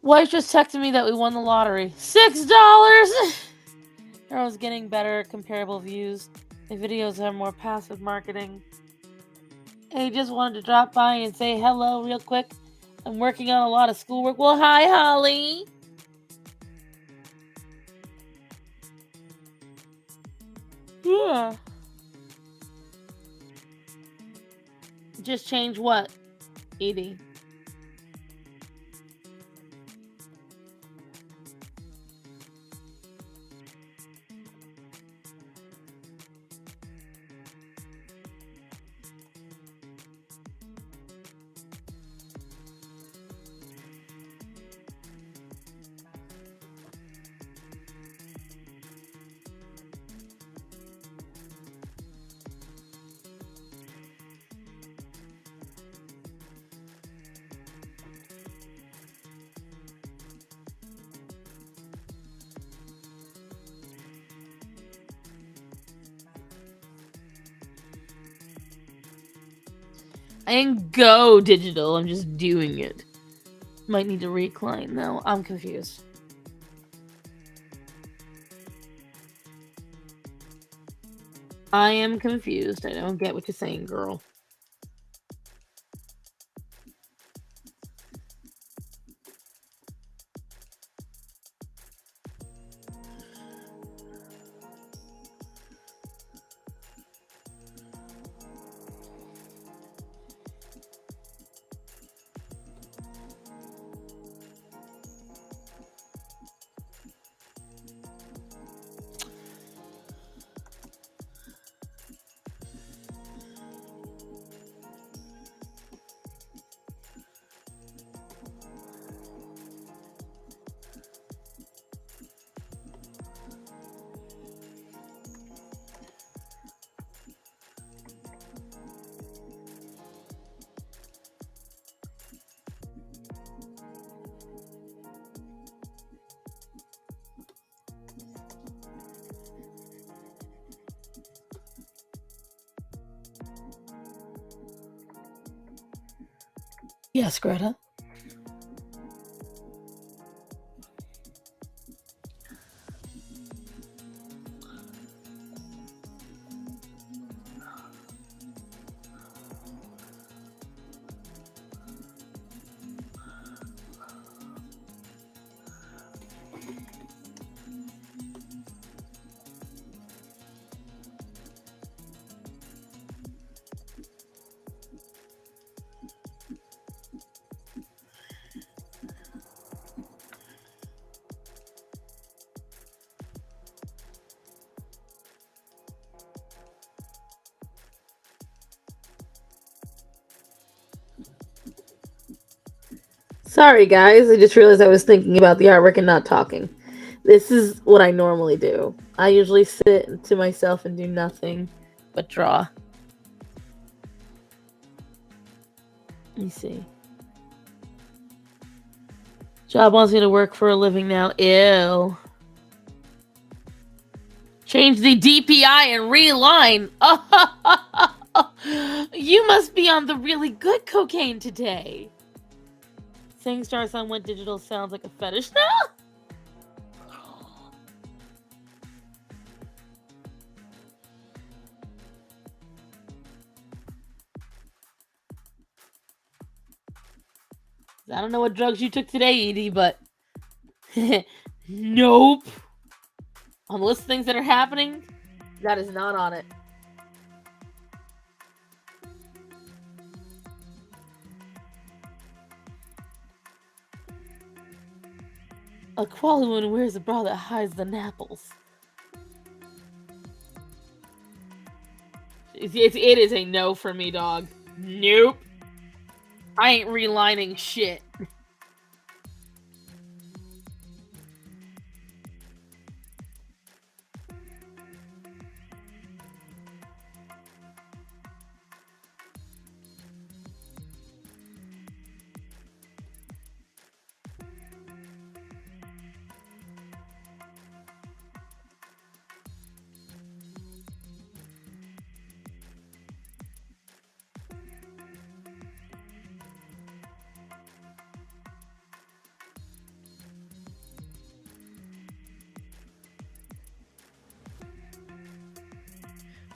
Wife just texted me that we won the lottery. $6! Everyone's getting better comparable views. The videos have more passive marketing. Hey, just wanted to drop by and say hello real quick. I'm working on a lot of schoolwork. Well, hi, Holly. Yeah. Just change what, Edie? I didn't go digital, I'm just doing it. Might need to recline though. I'm confused. I am confused. I don't get what you're saying, girl. Yes, Greta. Sorry, guys. I just realized I was thinking about the artwork and not talking. This is what I normally do. I usually sit to myself and do nothing but draw. Let me see. Job wants me to work for a living now. Ew. Change the DPI and reline. You must be on the really good cocaine today. Saying Star Sun went digital sounds like a fetish now? I don't know what drugs you took today, Edie, but nope. On the list of things that are happening, that is not on it. A quality woman wears a bra that hides the napples. It is a no for me, dog. Nope. I ain't relining shit.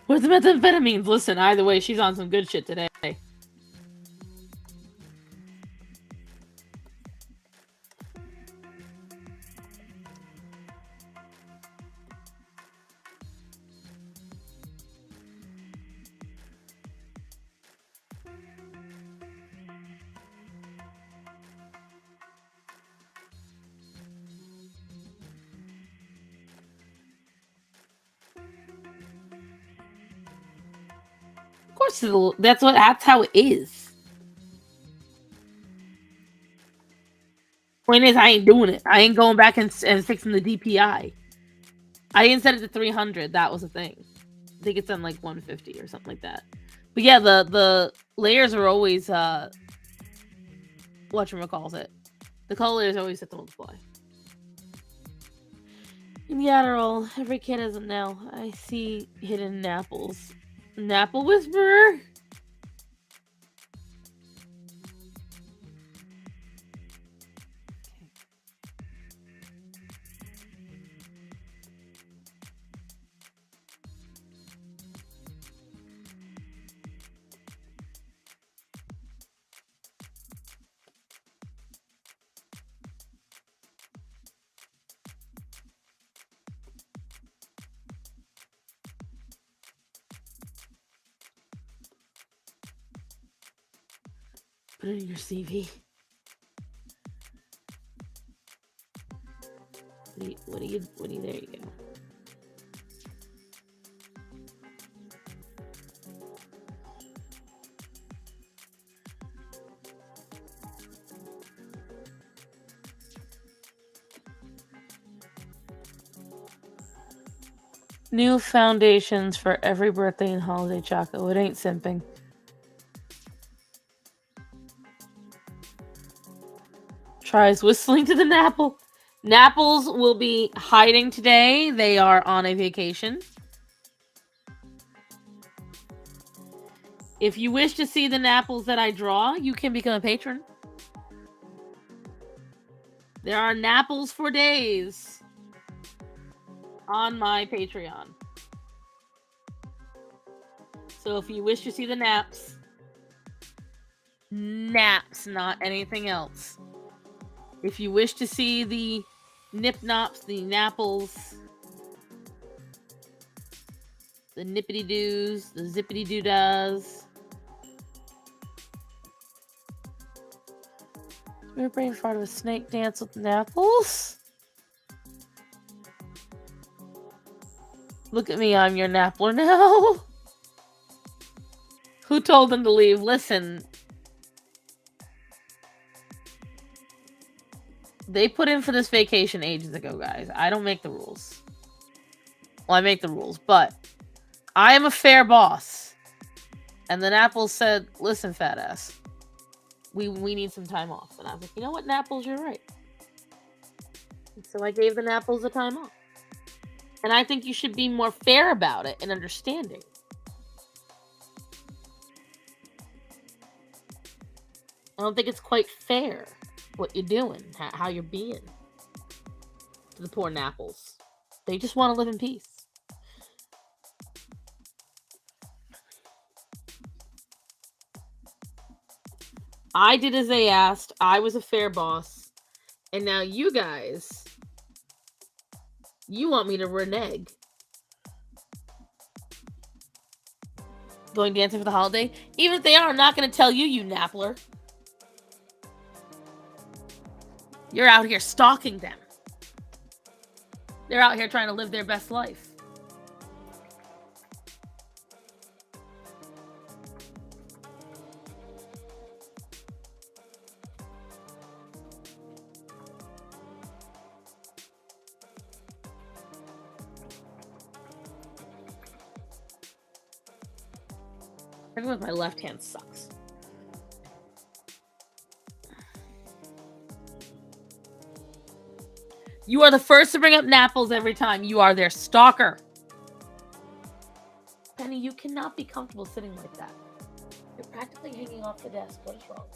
Where's the methamphetamines? Listen, either way, she's on some good shit today. Of course, that's how it is. Point is, I ain't doing it. I ain't going back and fixing the DPI. I didn't set it to 300. That was the thing. I think it's on like 150 or something like that. But yeah, the layers are always whatchamacallit. The color layers always set to multiply. In the Adderall, every kid has them now. I see hidden apples. Napple Whisperer? Put it in your CV. What do you, there you go. New foundations for every birthday and holiday, Choco. It ain't simping. Tries whistling to the Napple. Napples will be hiding today. They are on a vacation. If you wish to see the Napples that I draw, you can become a patron. There are Napples for days on my Patreon. So if you wish to see the naps, not anything else. If you wish to see the nip-nops, the Napples, the nippity-doos, the zippity-doo-dahs. Your brain's part of a snake dance with Napples? Look at me, I'm your Nappler now. Who told them to leave? Listen. They put in for this vacation ages ago, guys. I don't make the rules. Well, I make the rules, but I am a fair boss. And the Napples said, listen, fat ass. We need some time off. And I was like, you know what, Napples, you're right. And so I gave the Napples the time off. And I think you should be more fair about it and understanding. I don't think it's quite fair what you're doing, how you're being to the poor Napples. They just want to live in peace. I did as they asked. I was a fair boss. And now you guys, you want me to renege. Going dancing for the holiday? Even if they are, I'm not going to tell you, you Nappler. You're out here stalking them. They're out here trying to live their best life. Everyone with my left hand sucks. You are the first to bring up Napples every time. You are their stalker. Penny, you cannot be comfortable sitting like that. You're practically hanging off the desk. What is wrong?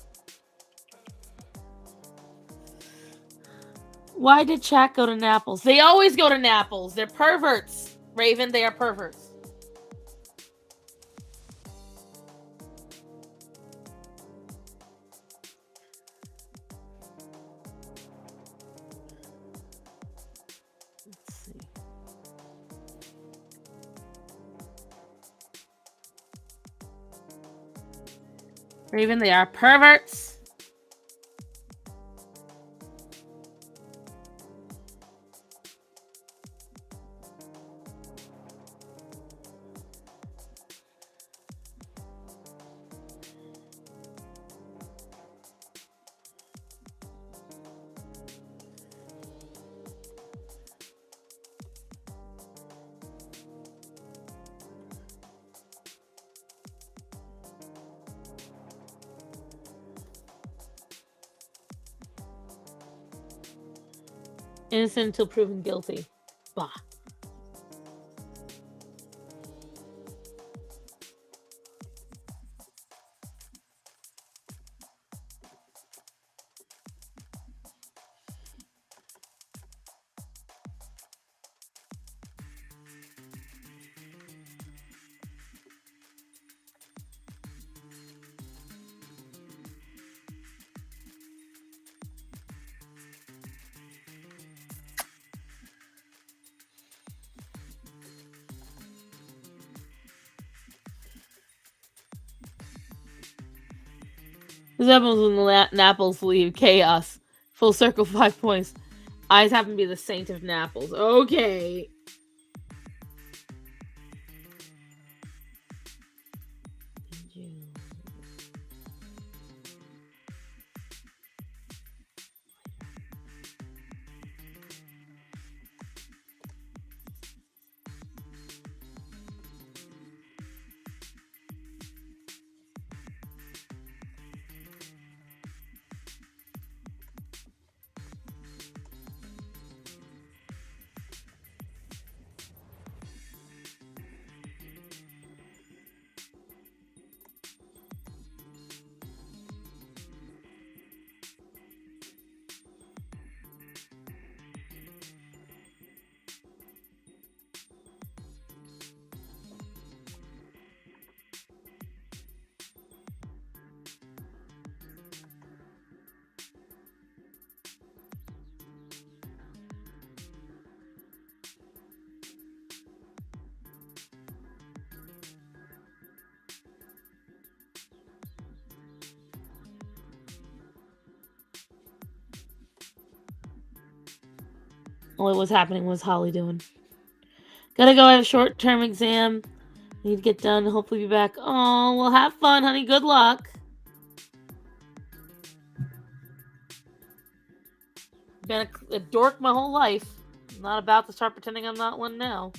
Why did chat go to Napples? They always go to Napples. They're perverts. Raven, they are perverts. Raven, they are perverts. Innocent until proven guilty. Bah. This happens when the Napples leave. Chaos. Full circle, 5 points. Eyes happen to be the saint of Napples. Okay. What was happening? What's Holly doing? Gotta go. I have a short-term exam. Need to get done. Hopefully be back. Oh, well, have fun, honey. Good luck. Been a dork my whole life. I'm not about to start pretending I'm not one now.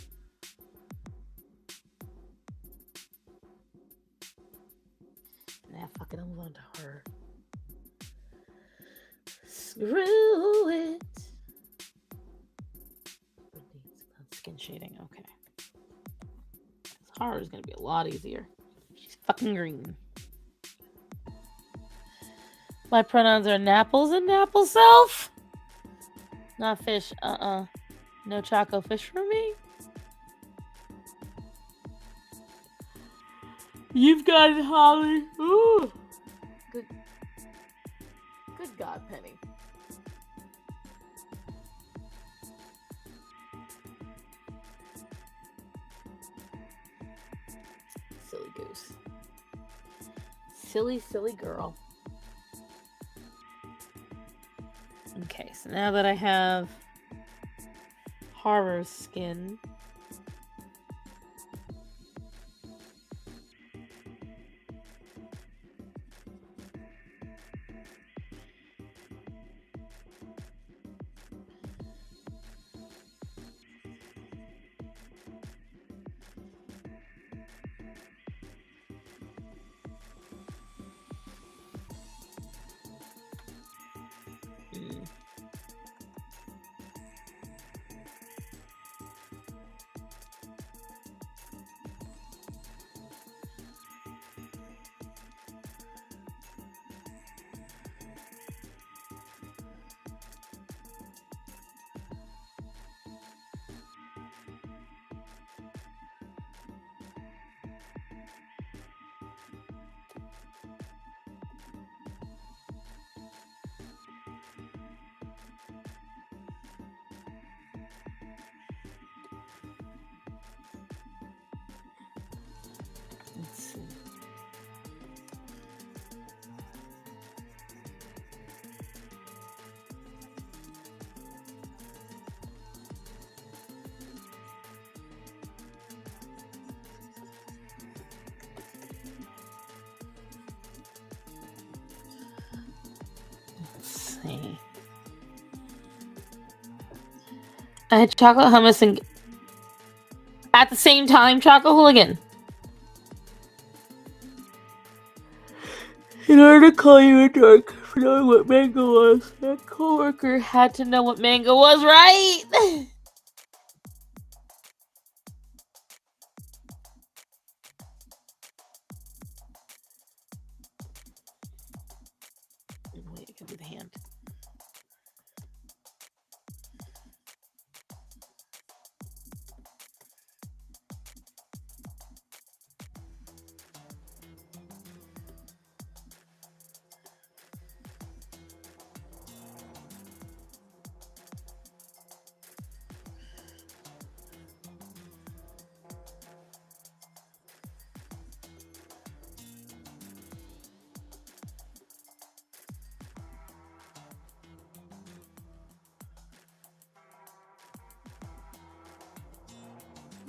Nah, fuck it. I'll move on to her. Screw it. Skin shading. Okay. Horror is gonna be a lot easier. She's fucking green. My pronouns are Napples and Napple Self. Not fish. No Choco fish for me. You've got it, Holly. Ooh. Good God, Penny. Silly goose. Silly girl. Okay, so now that I have horror skin, let's see. I had chocolate hummus and at the same time, Choco Hooligan. In order to call you a dork for knowing what mango was, that coworker had to know what mango was, right? Wait, it could be the hand.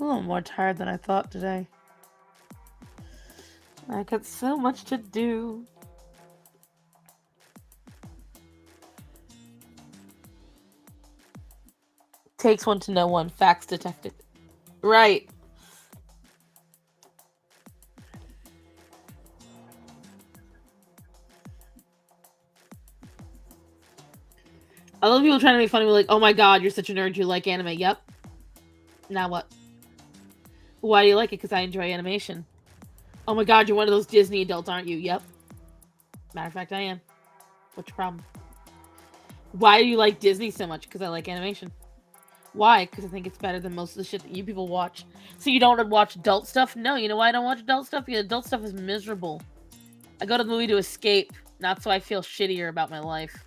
A little more tired than I thought today. I got so much to do. Takes one to know one. Facts detected. Right. I love people trying to make fun of me like, oh my god, you're such a nerd, you like anime. Yep. Now what? Why do you like it? Because I enjoy animation. Oh my god, you're one of those Disney adults, aren't you? Yep. Matter of fact, I am. What's your problem? Why do you like Disney so much? Because I like animation. Why? Because I think it's better than most of the shit that you people watch. So you don't watch adult stuff? No, you know why I don't watch adult stuff? Because adult stuff is miserable. I go to the movie to escape, not so I feel shittier about my life.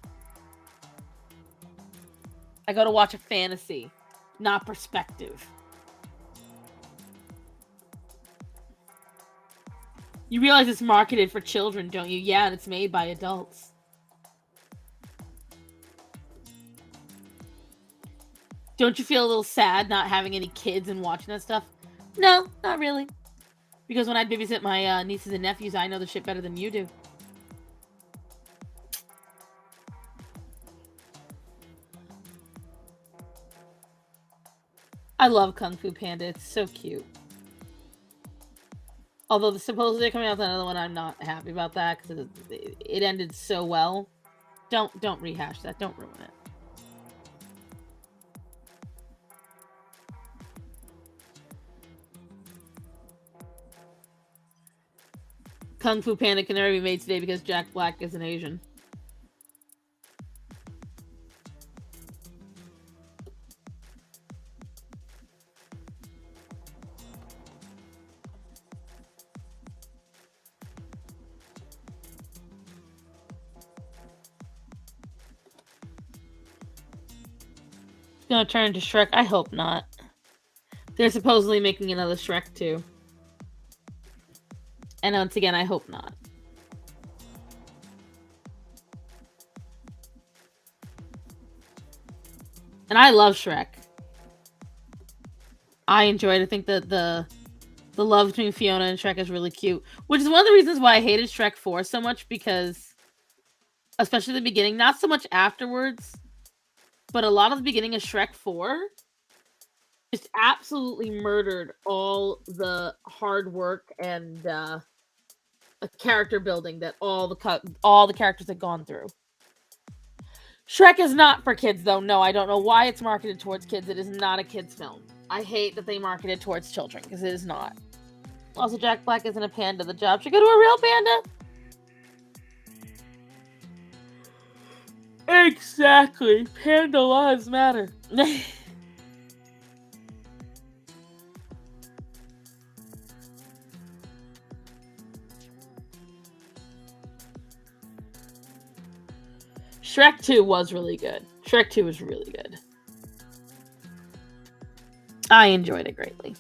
I go to watch a fantasy, not perspective. You realize it's marketed for children, don't you? Yeah, and it's made by adults. Don't you feel a little sad not having any kids and watching that stuff? No, not really. Because when I babysit my nieces and nephews, I know the shit better than you do. I love Kung Fu Panda. It's so cute. Although supposedly they're coming out with another one, I'm not happy about that because it ended so well. Don't rehash that. Don't ruin it. Kung Fu Panda can never be made today because Jack Black is an Asian. It's gonna turn into Shrek. I hope not. They're supposedly making another Shrek too. And once again, I hope not. And I love Shrek. I enjoyed it. I think that the love between Fiona and Shrek is really cute. Which is one of the reasons why I hated Shrek 4 so much, because especially the beginning, not so much afterwards, but a lot of the beginning of Shrek 4 just absolutely murdered all the hard work and character building that all the characters had gone through. Shrek is not for kids, though. No, I don't know why it's marketed towards kids. It is not a kids' film. I hate that they market it towards children, because it is not. Also, Jack Black isn't a panda. The job should go to a real panda. Exactly. Panda lives matter. Shrek 2 was really good. Shrek 2 was really good. I enjoyed it greatly.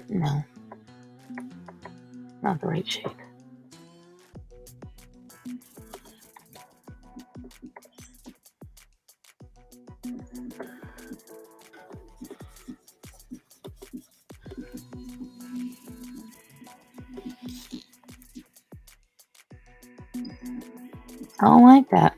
No. Not the right shape. I don't like that.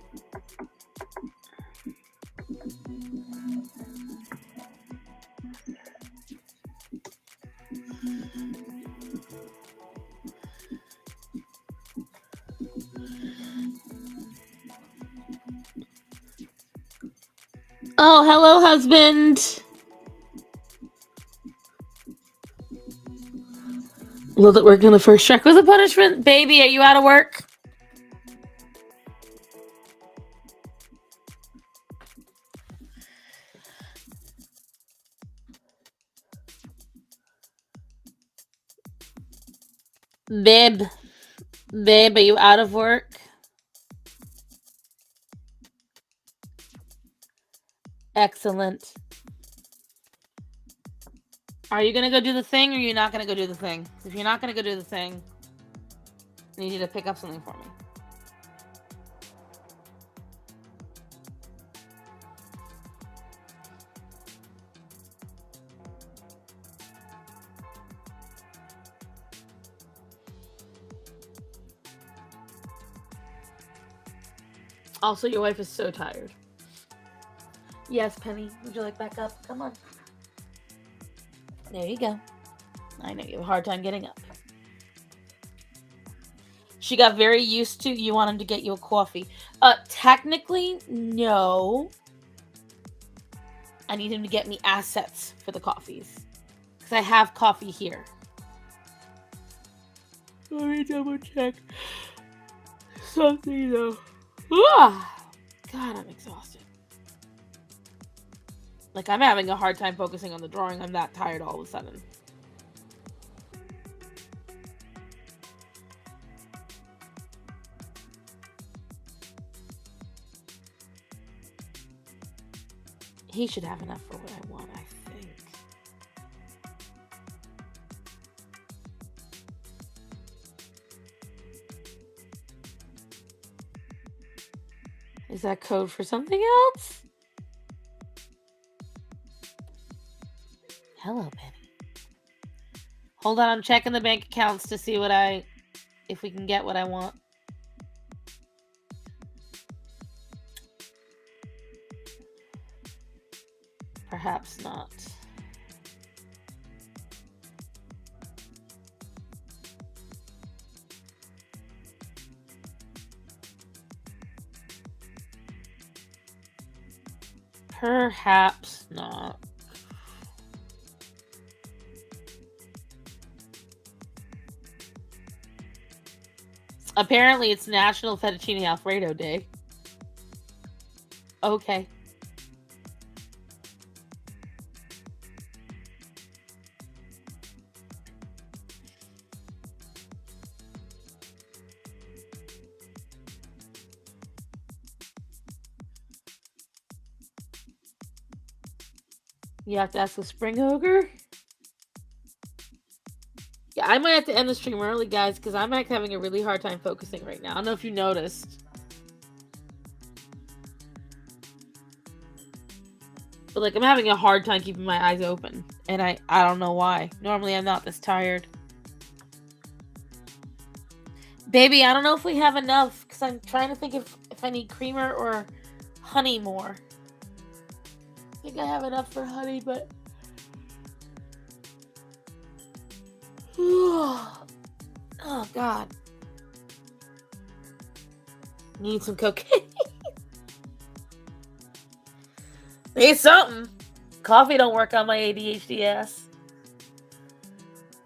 Oh, hello, husband. Love that working on the first Shrek was a punishment. Baby, are you out of work? Babe, are you out of work? Excellent. Are you gonna go do the thing, or are you not gonna go do the thing? If you're not gonna go do the thing, I need you to pick up something for me. Also, your wife is so tired. Yes, Penny. Would you like back up? Come on. There you go. I know you have a hard time getting up. She got very used to you want him to get you a coffee. Technically, no. I need him to get me assets for the coffees. Because I have coffee here. Let me double check something though. God, I'm exhausted. Like, I'm having a hard time focusing on the drawing. I'm that tired all of a sudden. He should have enough for what I want, I think. Is that code for something else? Hello, Penny. Hold on, I'm checking the bank accounts to see if we can get what I want. Perhaps not. Perhaps not. Apparently, it's National Fettuccine Alfredo Day. Okay. You have to ask the Spring Ogre? Yeah, I might have to end the stream early, guys, because I'm having a really hard time focusing right now. I don't know if you noticed. But, like, I'm having a hard time keeping my eyes open. And I don't know why. Normally, I'm not this tired. Baby, I don't know if we have enough, because I'm trying to think if I need creamer or honey more. I think I have enough for honey, but... Oh, God. Need some cocaine. Need something. Coffee don't work on my ADHD ass.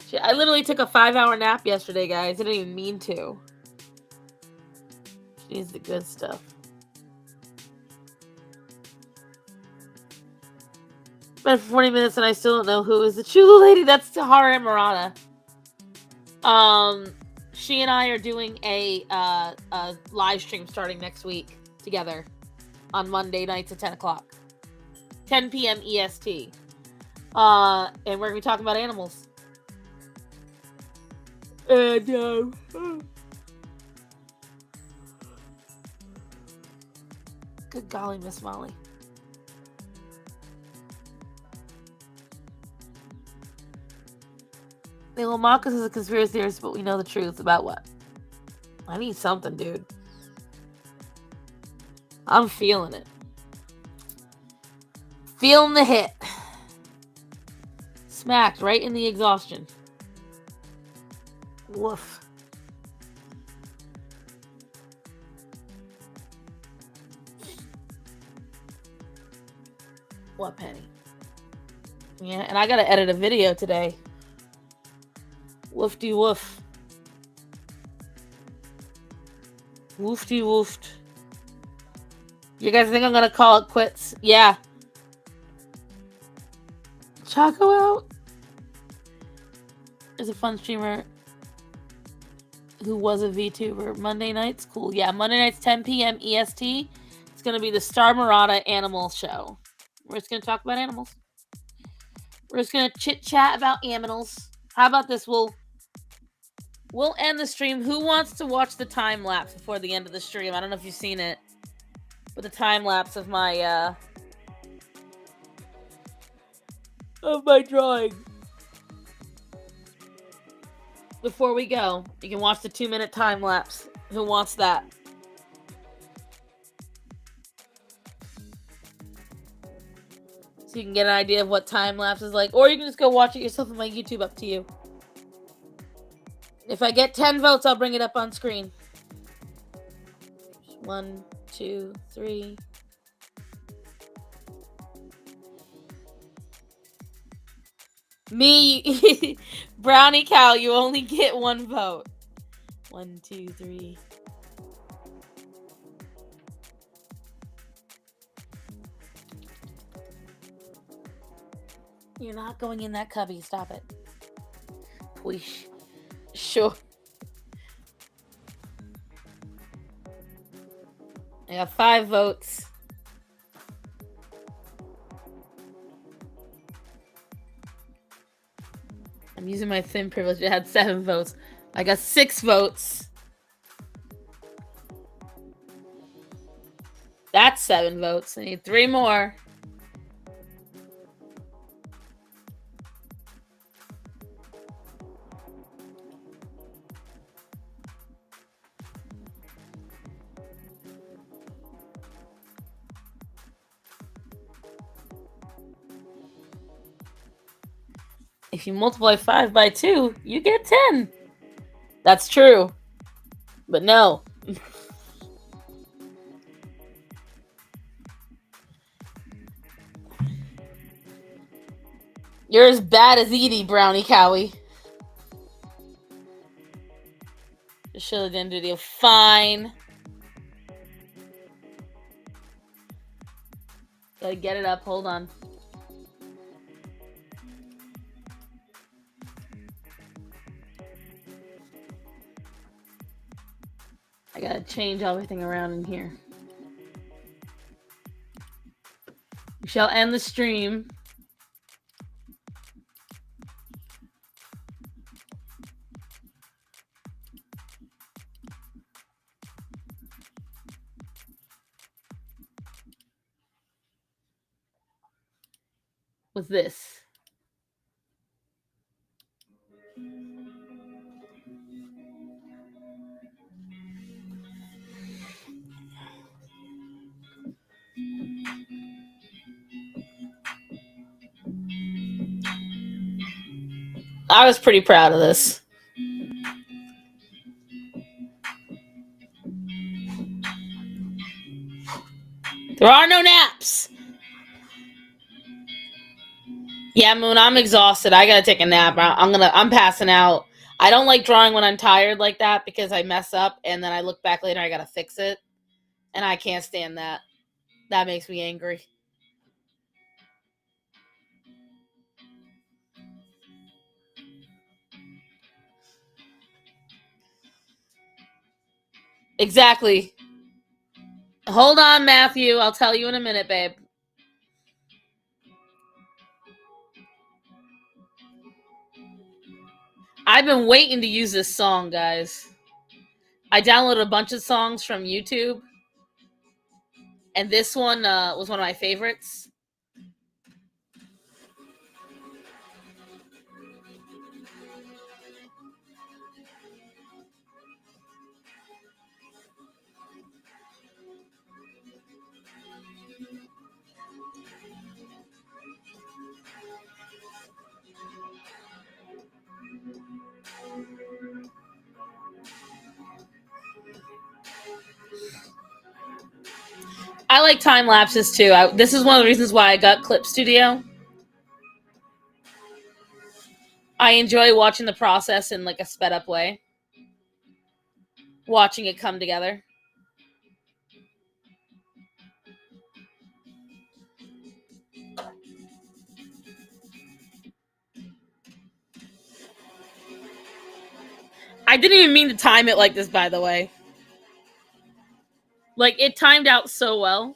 Shit, I literally took a 5-hour nap yesterday, guys. I didn't even mean to. She needs the good stuff. Been for 40 minutes and I still don't know who is the Chula lady. That's Tahara and Murata. She and I are doing a live stream starting next week together on Monday nights at 10 o'clock. 10 p.m. EST. And we're going to be talking about animals. And, good golly, Miss Molly. They will mock us as a conspiracy theorist, but we know the truth. About what? I need something, dude. I'm feeling it. Feeling the hit. Smacked right in the exhaustion. Woof. What, Penny? Yeah, and I gotta edit a video today. Woofty woof. Woofty woofed. You guys think I'm gonna call it quits? Yeah. Choco out is a fun streamer who was a VTuber. Monday nights, cool. Yeah, Monday nights, 10 p.m. EST. It's gonna be the Star Murata Animal Show. We're just gonna talk about animals. We're just gonna chit chat about animals. How about this? We'll end the stream. Who wants to watch the time lapse before the end of the stream? I don't know if you've seen it, but the time lapse of my drawing. Before we go, you can watch the 2-minute time lapse. Who wants that? So you can get an idea of what time lapse is like, or you can just go watch it yourself on my YouTube. Up to you. If I get 10 votes, I'll bring it up on screen. 1, 2, 3. Me, Brownie Cow, you only get 1 vote. 1, 2, 3. You're not going in that cubby. Stop it. Please. Sure. I got 5 votes. I'm using my thin privilege. It had 7 votes. I got 6 votes. That's 7 votes. I need 3 more. If you multiply 5 by 2, you get 10. That's true. But no. You're as bad as Edie, Brownie Cowie. Just show the end video. Fine. Gotta get it up. Hold on. I gotta change everything around in here. We shall end the stream. With this. I was pretty proud of this. There are no naps. Yeah, Moon, I'm exhausted. I gotta take a nap. I'm passing out. I don't like drawing when I'm tired like that because I mess up and then I look back later and I gotta fix it. And I can't stand that. That makes me angry. Exactly. Hold on, Matthew. I'll tell you in a minute, babe. I've been waiting to use this song, guys. I downloaded a bunch of songs from YouTube. And this one was one of my favorites. I like time lapses too. This is one of the reasons why I got Clip Studio. I enjoy watching the process in like a sped up way. Watching it come together. I didn't even mean to time it like this, by the way. Like, it timed out so well.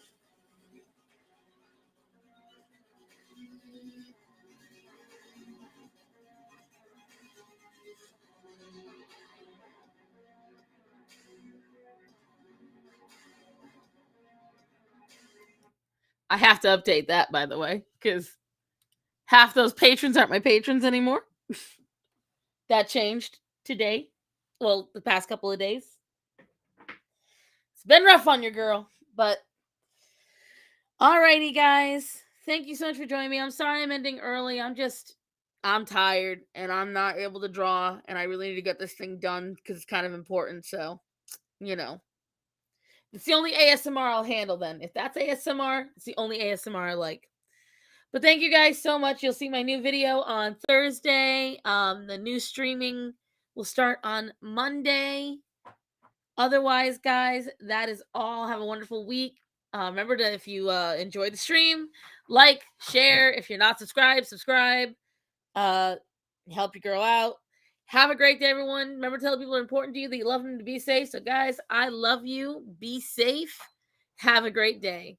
I have to update that, by the way, because half those patrons aren't my patrons anymore. That changed today. Well, the past couple of days. It's been rough on your girl, but alrighty, guys. Thank you so much for joining me. I'm sorry I'm ending early. I'm tired and I'm not able to draw, and I really need to get this thing done because it's kind of important. So, you know, it's the only ASMR I'll handle then. If that's ASMR, it's the only ASMR I like. But thank you guys so much. You'll see my new video on Thursday. The new streaming will start on Monday. Otherwise, guys, that is all. Have a wonderful week. Remember to, if you enjoyed the stream, like, share. If you're not subscribed, subscribe. Help your girl out. Have a great day, everyone. Remember to tell people are important to you, that you love them, to be safe. So, guys, I love you. Be safe. Have a great day.